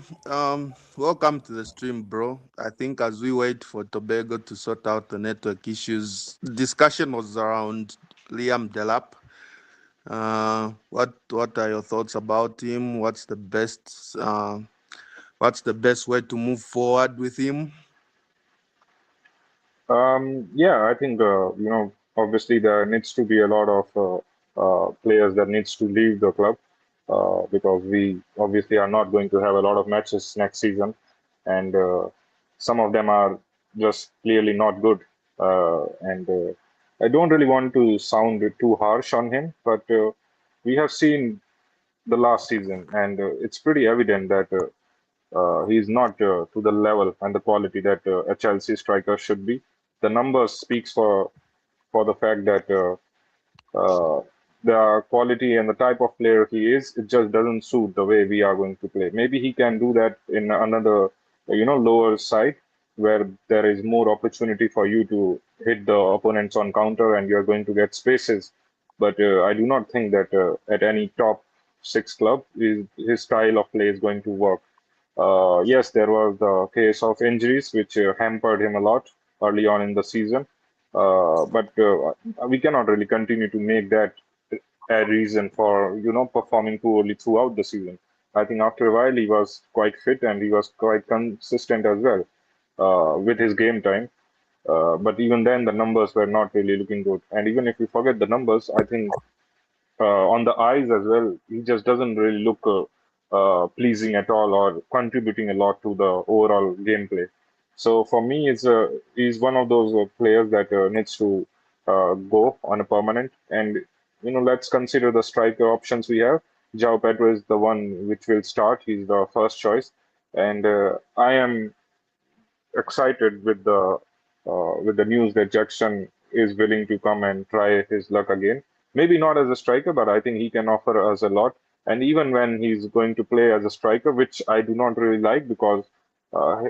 Welcome to the stream, bro. I think as we wait for Tobago to sort out the network issues, discussion was around Liam Delap. What are your thoughts about him? What's the best way to move forward with him? Yeah, I think obviously there needs to be a lot of players that needs to leave the club because we obviously are not going to have a lot of matches next season, and some of them are just clearly not good. And I don't really want to sound too harsh on him, but we have seen the last season, and it's pretty evident that he's not to the level and the quality that a Chelsea striker should be. The numbers speaks for the fact that the quality and the type of player he is, it just doesn't suit the way we are going to play. Maybe he can do that in another, lower side where there is more opportunity for you to hit the opponents on counter and you're going to get spaces. But I do not think that at any top six club his style of play is going to work. Yes, there was the case of injuries which hampered him a lot early on in the season. But we cannot really continue to make that a reason for performing poorly throughout the season. I think after a while he was quite fit and he was quite consistent as well with his game time. But even then, the numbers were not really looking good. And even if we forget the numbers, I think on the eyes as well, he just doesn't really look pleasing at all or contributing a lot to the overall gameplay. So for me, he's one of those players that needs to go on a permanent. And let's consider the striker options we have. João Pedro is the one which will start. He's the first choice, and I am excited with the news that Jackson is willing to come and try his luck again. Maybe not as a striker, but I think he can offer us a lot. And even when he's going to play as a striker, which I do not really like because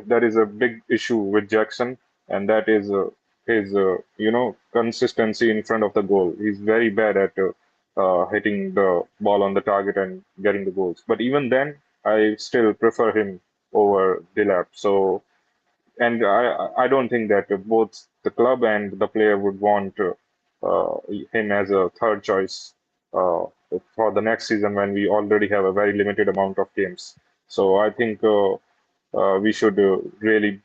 there is a big issue with Jackson, and that is his consistency in front of the goal. He's very bad at hitting the ball on the target and getting the goals. But even then, I still prefer him over Dilap. So and I don't think that both the club and the player would want him as a third choice uh, for the next season when we already have a very limited amount of games. So I think we should really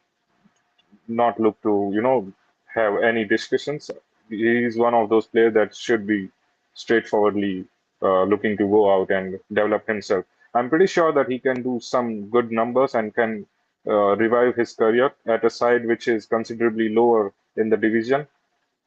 not look to have any discussions. He is one of those players that should be straightforwardly looking to go out and develop himself. I'm pretty sure that he can do some good numbers and can revive his career at a side which is considerably lower in the division.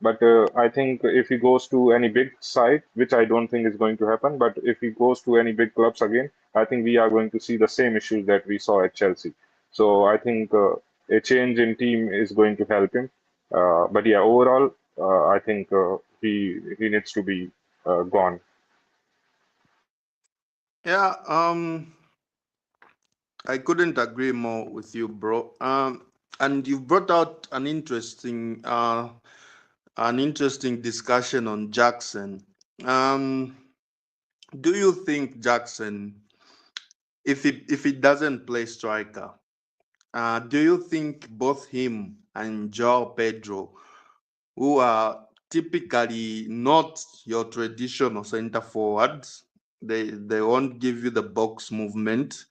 But I think if he goes to any big side, which I don't think is going to happen, but if he goes to any big clubs again, I think we are going to see the same issues that we saw at Chelsea. So I think a change in team is going to help him. But yeah, overall, I think he needs to be gone. Yeah, I couldn't agree more with you, bro. And you brought out an interesting discussion on Jackson. Um, do you think Jackson, if he doesn't play striker, do you think both him and Joao Pedro, who are typically not your traditional center forwards, they won't give you the box movement,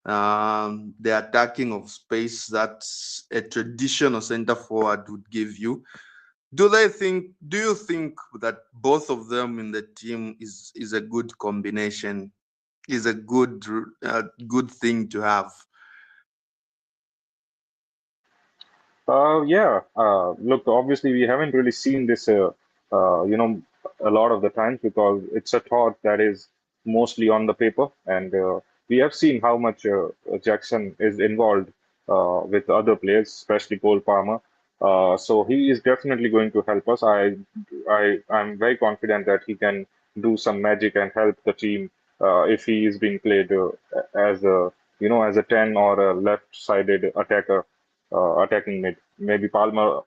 the attacking of space that a traditional center forward would give you. Do you think that both of them in the team is a good combination, is a good thing to have? Yeah. Look, obviously, we haven't really seen this, a lot of the times because it's a thought that is mostly on the paper, and we have seen how much Jackson is involved with other players, especially Cole Palmer. So he is definitely going to help us. I'm very confident that he can do some magic and help the team if he is being played as a as a 10 or a left-sided attacker attacking mid. Maybe Palmer,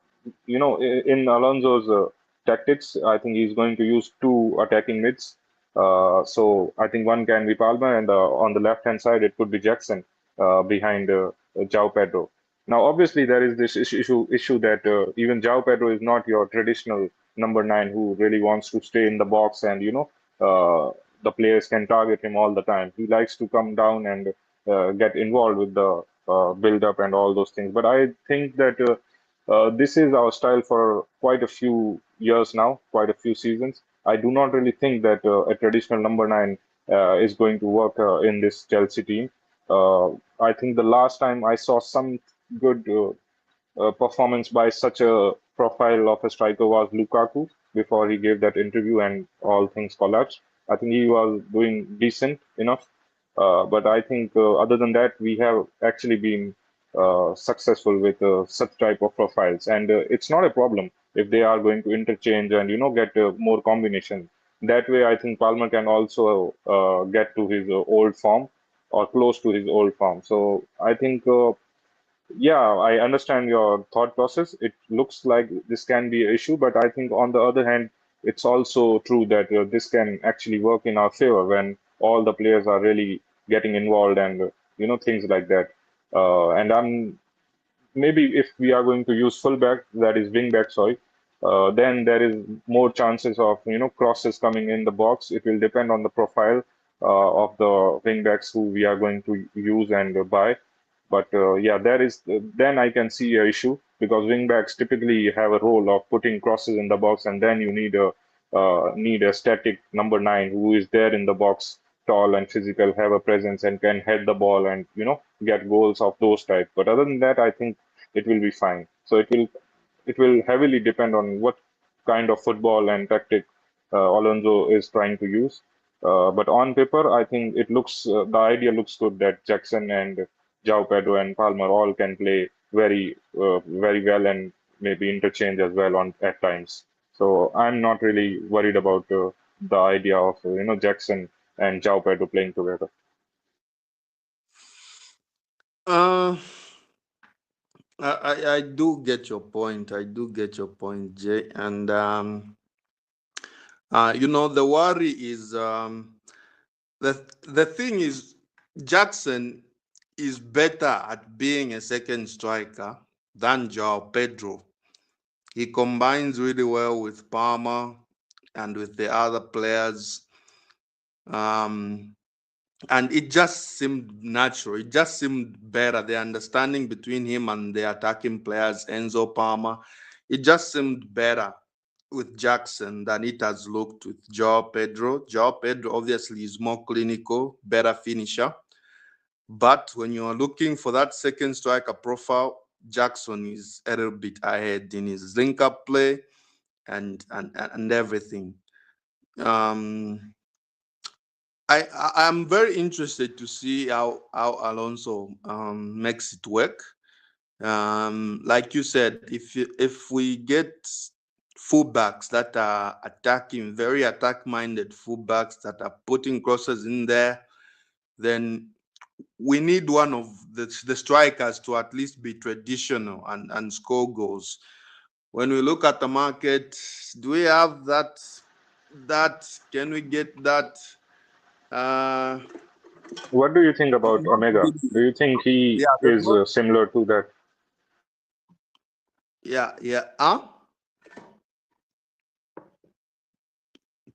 in Alonso's tactics, I think he's going to use two attacking mids. So I think one can be Palmer, and on the left-hand side, it could be Jackson behind João Pedro. Now, obviously, there is this issue that even João Pedro is not your traditional number 9 who really wants to stay in the box and the players can target him all the time. He likes to come down and get involved with the build up and all those things. But I think that this is our style for quite a few years now, quite a few seasons. I do not really think that a traditional number nine is going to work in this Chelsea team. I think the last time I saw some good performance by such a profile of a striker was Lukaku before he gave that interview and all things collapsed. I think he was doing decent enough. But I think other than that, we have actually been successful with such type of profiles, and it's not a problem if they are going to interchange and get more combination. That way, I think Palmer can also get to his old form or close to his old form. So I think yeah, I understand your thought process. It looks like this can be an issue, but I think on the other hand, it's also true that this can actually work in our favor when all the players are really getting involved and things like that. And I'm maybe if we are going to use fullback, that is wingback, sorry, then there is more chances of crosses coming in the box. It will depend on the profile of the wingbacks who we are going to use and buy. But yeah, there is then I can see a issue because wingbacks typically have a role of putting crosses in the box, and then you need a static number nine who is there in the box, tall and physical, have a presence and can head the ball and get goals of those type. But other than that, I think it will be fine. So it will heavily depend on what kind of football and tactic Alonso is trying to use. But on paper, I think the idea looks good that Jackson and João Pedro and Palmer all can play very well and maybe interchange as well on at times. So I'm not really worried about the idea of Jackson and João Pedro playing together. Uh, I do get your point. I do get your point, Jay. And the worry is the thing is Jackson is better at being a second striker than João Pedro. He combines really well with Palmer and with the other players. And it just seemed natural. It just seemed better. The understanding between him and the attacking players, Enzo Palmer, it just seemed better with Jackson than it has looked with João Pedro. João Pedro obviously is more clinical, better finisher. But when you're looking for that second striker profile, Jackson is a little bit ahead in his link-up play and everything. I'm very interested to see how Alonso makes it work. Like you said, if we get fullbacks that are attacking, very attack-minded fullbacks that are putting crosses in there, then we need one of the strikers to at least be traditional and score goals. When we look at the market, do we have that? Can we get that? What do you think about Omega? Do you think he is similar to that? Yeah.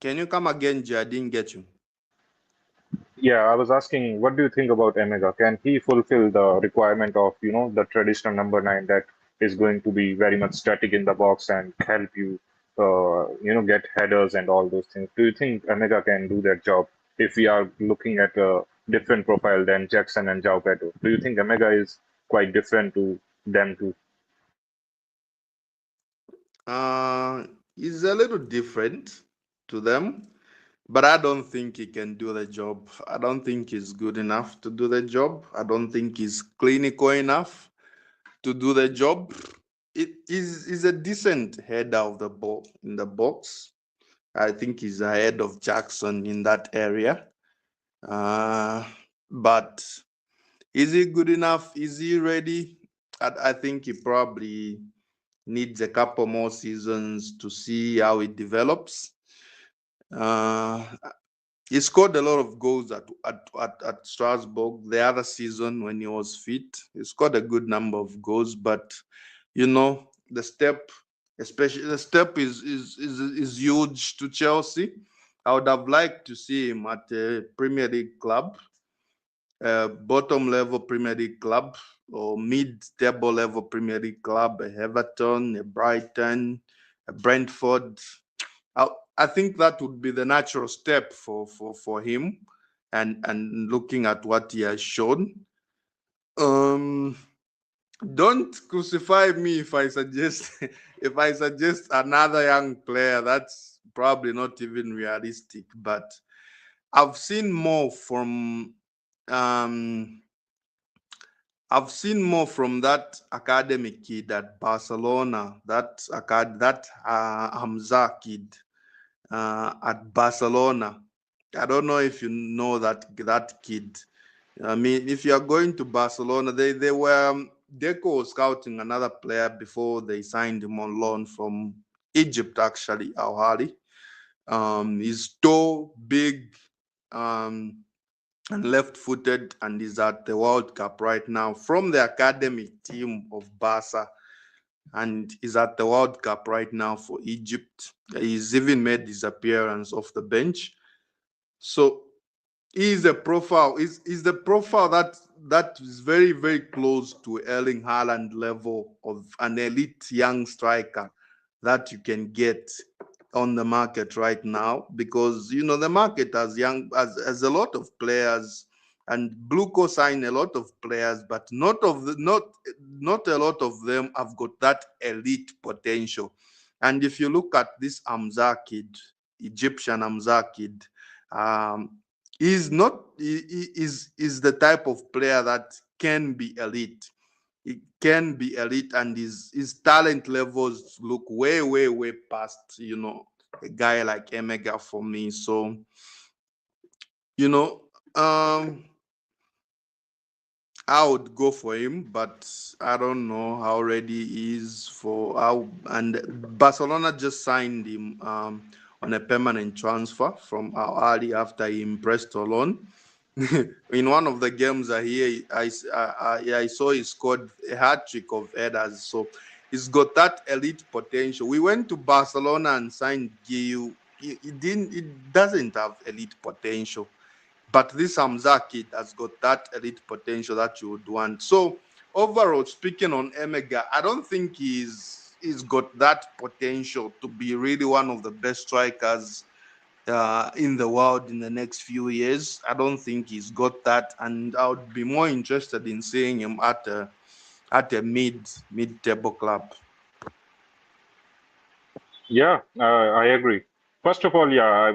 Can you come again, Jay? I didn't get you. Yeah, I was asking, what do you think about Omega? Can he fulfill the requirement of, the traditional number nine that is going to be very much static in the box and help you, get headers and all those things? Do you think Omega can do that job if we are looking at a different profile than Jackson and João Pedro? Do you think Omega is quite different to them too? He's a little different to them, but I don't think he can do the job. I don't think he's good enough to do the job. I don't think he's clinical enough to do the job. It is a decent header of the ball in the box. I think he's ahead of Jackson in that area. But is he good enough? Is he ready? I think he probably needs a couple more seasons to see how it develops. He scored a lot of goals at Strasbourg the other season when he was fit. He scored a good number of goals, but the step, especially the step, is huge to Chelsea. I would have liked to see him at a Premier League club, bottom level Premier League club, or mid-table level Premier League club, a Everton, a Brighton, a Brentford. I think that would be the natural step for him, and looking at what he has shown. Don't crucify me if I suggest if I suggest another young player. That's probably not even realistic. But I've seen more from I've seen more from that academy kid at Barcelona. That Hamza kid at Barcelona. I don't know if you know that kid. I mean, if you are going to Barcelona, they were Deco was scouting another player before they signed him on loan from Egypt, actually, Al Ahly. He's tall, big, and left-footed, and is at the World Cup right now from the academy team of Barca, and is at the World Cup right now for Egypt. He's even made his appearance off the bench. So he's a profile. Is the profile that is very, very close to Erling Haaland level of an elite young striker that you can get on the market right now, because the market has a lot of players, and Bluco signed a lot of players, but not a lot of them have got that elite potential. And if you look at this Hamza kid, Egyptian Hamza kid, he's not is the type of player that can be elite. He can be elite, and his talent levels look way, way, way past a guy like Emega for me. So you know I would go for him, but I don't know how ready he is for how. And Barcelona just signed him on a permanent transfer from Al Ahly after he impressed alone. In one of the games I saw he scored a hat trick of headers. So he's got that elite potential. We went to Barcelona and signed Gil. It doesn't have elite potential. But this Hamza kid has got that elite potential that you would want. So overall, speaking on Emega, I don't think he's got that potential to be really one of the best strikers in the world in the next few years. I don't think he's got that, and I would be more interested in seeing him at a mid-table club. Yeah, I agree. First of all, yeah,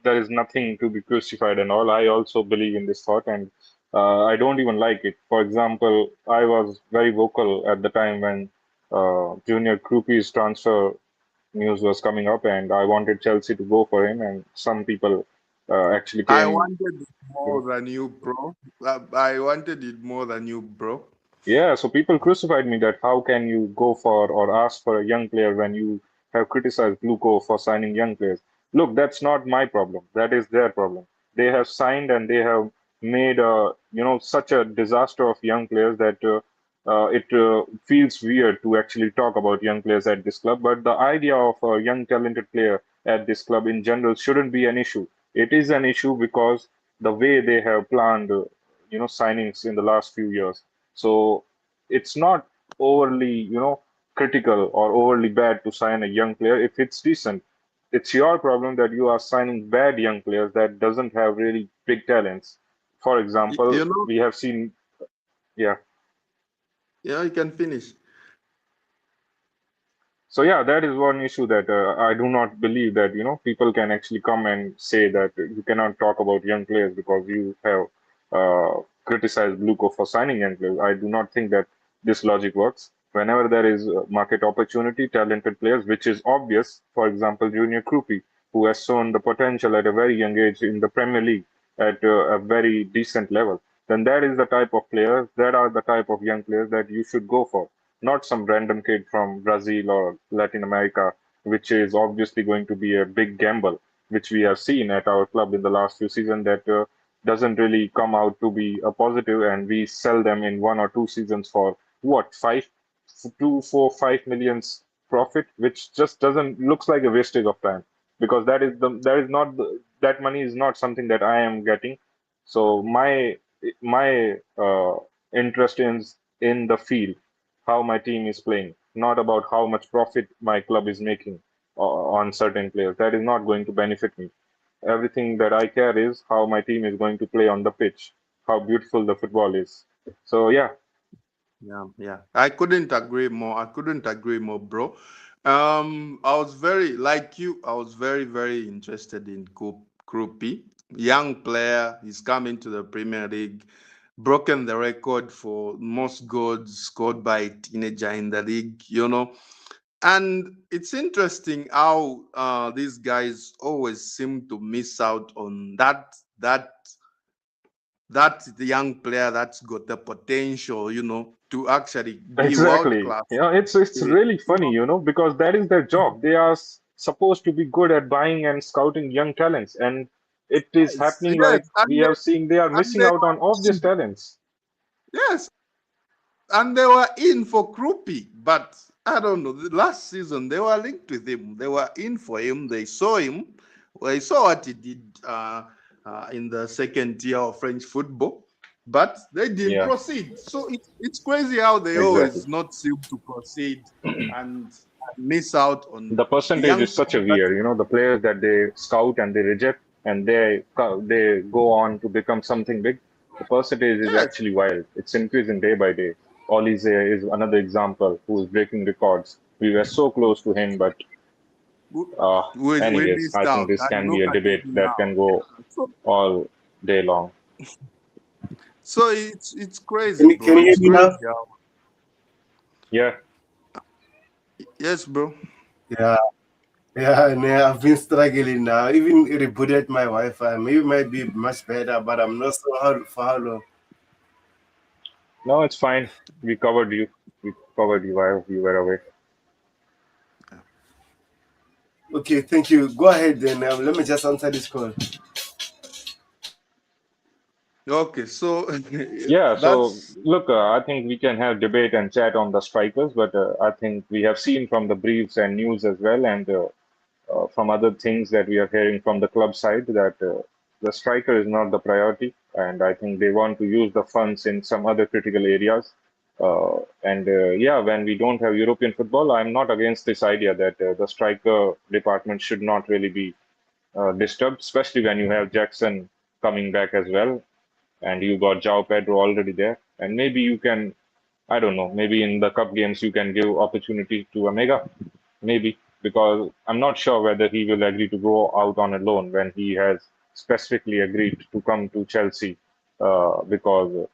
there is nothing to be crucified and all. I also believe in this thought, and I don't even like it. For example, I was very vocal at the time when Junior Krupi's transfer news was coming up, and I wanted Chelsea to go for him, and some people actually I came. wanted it You more know, than you, bro. I wanted it more than you, bro. yeah, so people crucified me that how can you go for or ask for a young player when you have criticized Gluco for signing young players? Look, that's not my problem. That is their problem. They have signed and they have made such a disaster of young players that it feels weird to actually talk about young players at this club. But the idea of a young talented player at this club in general shouldn't be an issue. It is an issue because the way they have planned, signings in the last few years. So it's not overly, critical or overly bad to sign a young player if it's decent. It's your problem that you are signing bad young players that doesn't have really big talents. For You, example, you know, we have seen, yeah. yeah, you can finish. So yeah, that is one issue that I do not believe that people can actually come and say that you cannot talk about young players because you have criticized Bluco for signing young players. I do not think that this logic works. Whenever there is market opportunity, talented players, which is obvious, for example, Junior Krupi, who has shown the potential at a very young age in the Premier League at a very decent level, then that is the type of players, that are the type of young players that you should go for, not some random kid from Brazil or Latin America, which is obviously going to be a big gamble, which we have seen at our club in the last few seasons that doesn't really come out to be a positive, and we sell them in 1 or 2 seasons for what, 5 millions profit, which just doesn't looks like a wastage of time. because that is not that money is not something that I am getting. So my interest is in the field, how my team is playing, not about how much profit my club is making on certain players. That is not going to benefit me. Everything that I care is how my team is going to play on the pitch, how beautiful the football is. So yeah, Yeah, yeah. I couldn't agree more. I couldn't agree more, bro. I was very like you. I was very, very interested in Krupi, young player. He's come into the Premier League, broken the record for most goals scored by a teenager in the league. And it's interesting how these guys always seem to miss out on that the young player that's got the potential, to actually be world exactly. class. It's really funny, because that is their job. They are supposed to be good at buying and scouting young talents, and it is Yes, happening yes, like we have seen they are and missing they out on were obvious in, talents. yes, and they were in for Krupi, but I don't know. The last season they were linked with him. They were in for him. They saw him. They saw what he did in the second tier of French football, but they didn't Yeah, proceed. So it's crazy how they exactly. always not seem to proceed and miss out on The percentage young is such a players. That, weird, the players that they scout and they reject and they go on to become something big. The percentage is yes, actually wild. It's increasing day by day. Olise is another example who is breaking records. We were so close to him, but uh, we anyways, missed I think out. this And can be look a at him debate that now. can go So, all day long. so it's crazy, Can bro. you hear It's me crazy. now? Yeah, Yes, bro. Yeah, yeah, and I've been struggling now. Even rebooted my Wi-Fi. Maybe it might be much better, but I'm not sure how for how long. no, it's fine. We covered you. We covered you while you were away. Okay, thank you. Go ahead then. Let me just answer this call. Okay, so Yeah, so that's look, I think we can have debate and chat on the strikers, but I think we have seen from the briefs and news as well, and from other things that we are hearing from the club side that the striker is not the priority, and I think they want to use the funds in some other critical areas. And yeah, when we don't have European football, I'm not against this idea that the striker department should not really be disturbed, especially when you have Jackson coming back as well and you got João Pedro already there. And maybe you can, I don't know, maybe in the cup games you can give opportunity to Omega, maybe, because I'm not sure whether he will agree to go out on a loan when he has specifically agreed to come to Chelsea because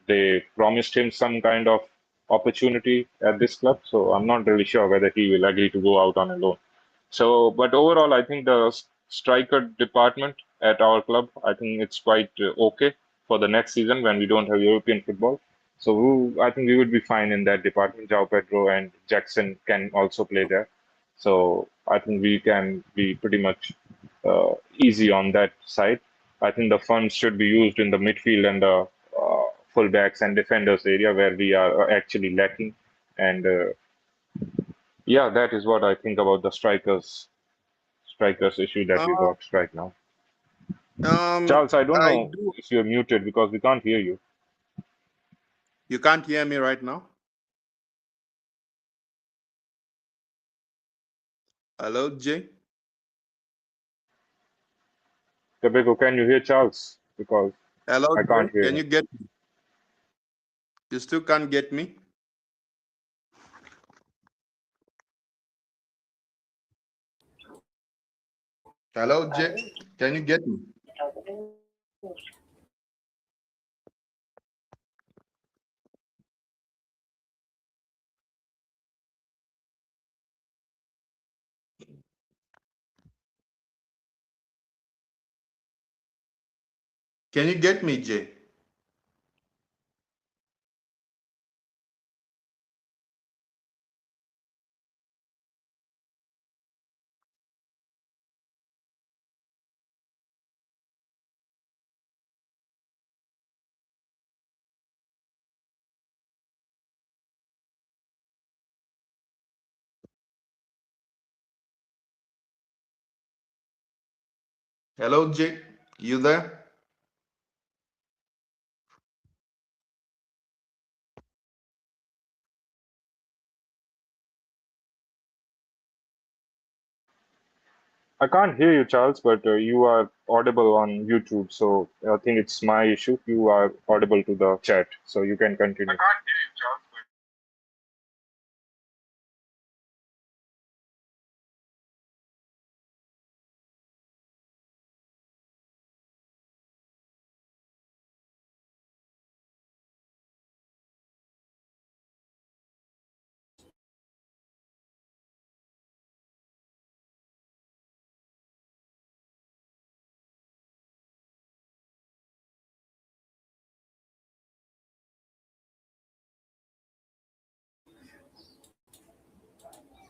they promised him some kind of opportunity at this club. So I'm not really sure whether he will agree to go out on a loan. So, but overall, I think the striker department at our club, I think it's quite okay for the next season when we don't have European football. So I think we would be fine in that department. João Pedro and Jackson can also play there. So I think we can be pretty much easy on that side. I think the funds should be used in the midfield and the fullbacks and defenders area where we are actually lacking. And yeah, that is what I think about the strikers issue that we uh, got right now. um Charles, I don't I know do. if you're muted because we can't hear you. You can't hear me right now? Hello, Jay? Quebeco, can you hear Charles? Because Hello, I Jay? can't hear Can him. you get me? You still can't get me? Hello, Jay? Can you get me? Can you get me, Jay? Hello, Jake. You there? I can't hear you, Charles, but you are audible on YouTube, so I think it's my issue. You are audible to the chat, so you can continue. I can't hear you, Charles.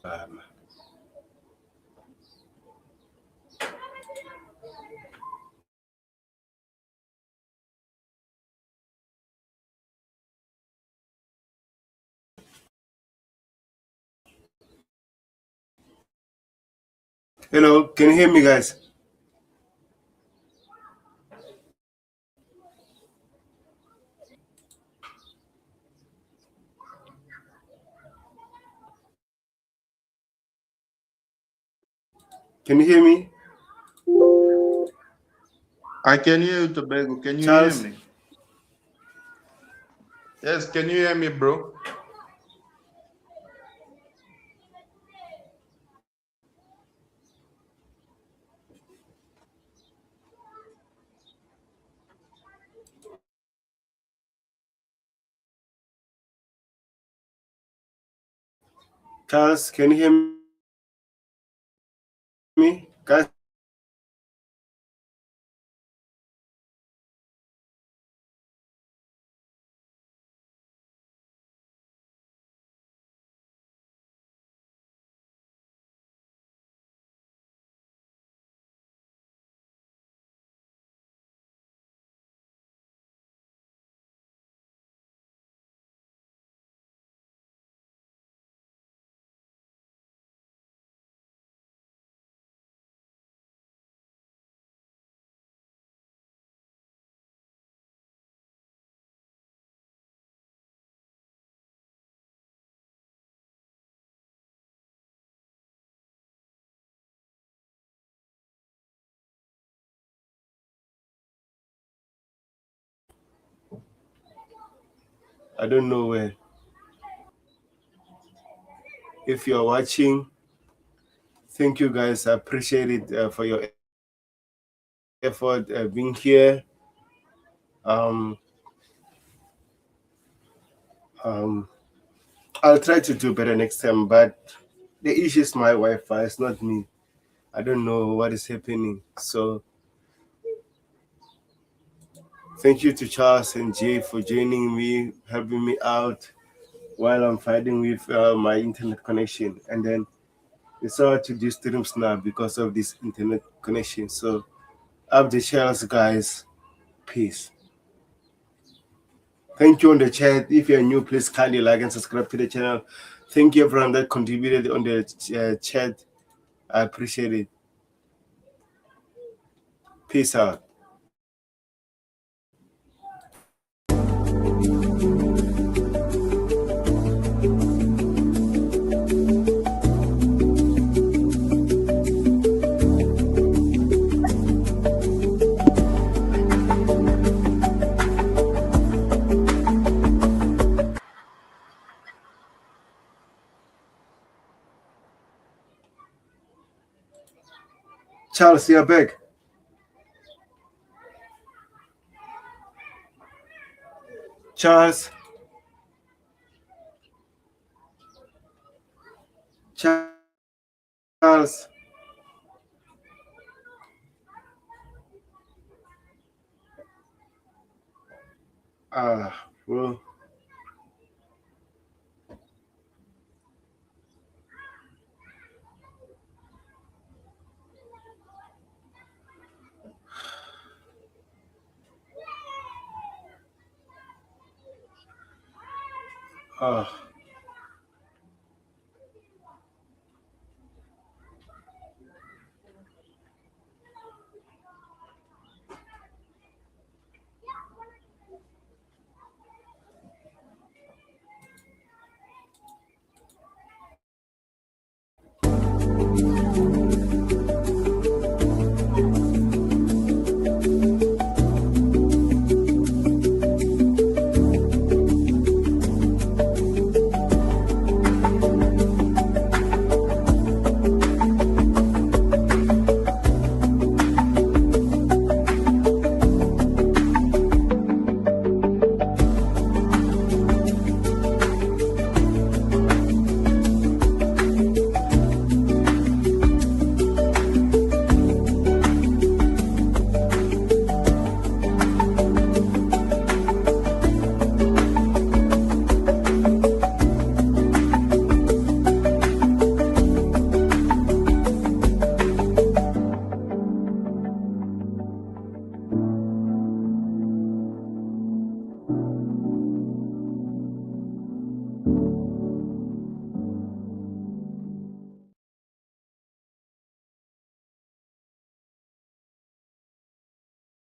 Um, Hello, can you hear me, guys? Can you hear me? I can hear you, Tobago. Can you hear Charles? me? Yes, can you hear me, bro? Charles, can you hear me? Guys? I don't know where. If you're watching, thank you, guys. I appreciate it for your effort being here. Um, um, I'll try to do better next time, but the issue is my Wi-Fi. It's not me. I don't know what is happening. So thank you to Charles and Jay for joining me, helping me out while I'm fighting with my internet connection. And then it's hard to do streams now because of this internet connection. So up the Charles, guys. Peace. Thank you on the chat. If you're new, please kindly like and subscribe to the channel. Thank you everyone that contributed on the chat. I appreciate it. Peace out. Charles, you're back. Charles. Charles. Bro. Ah.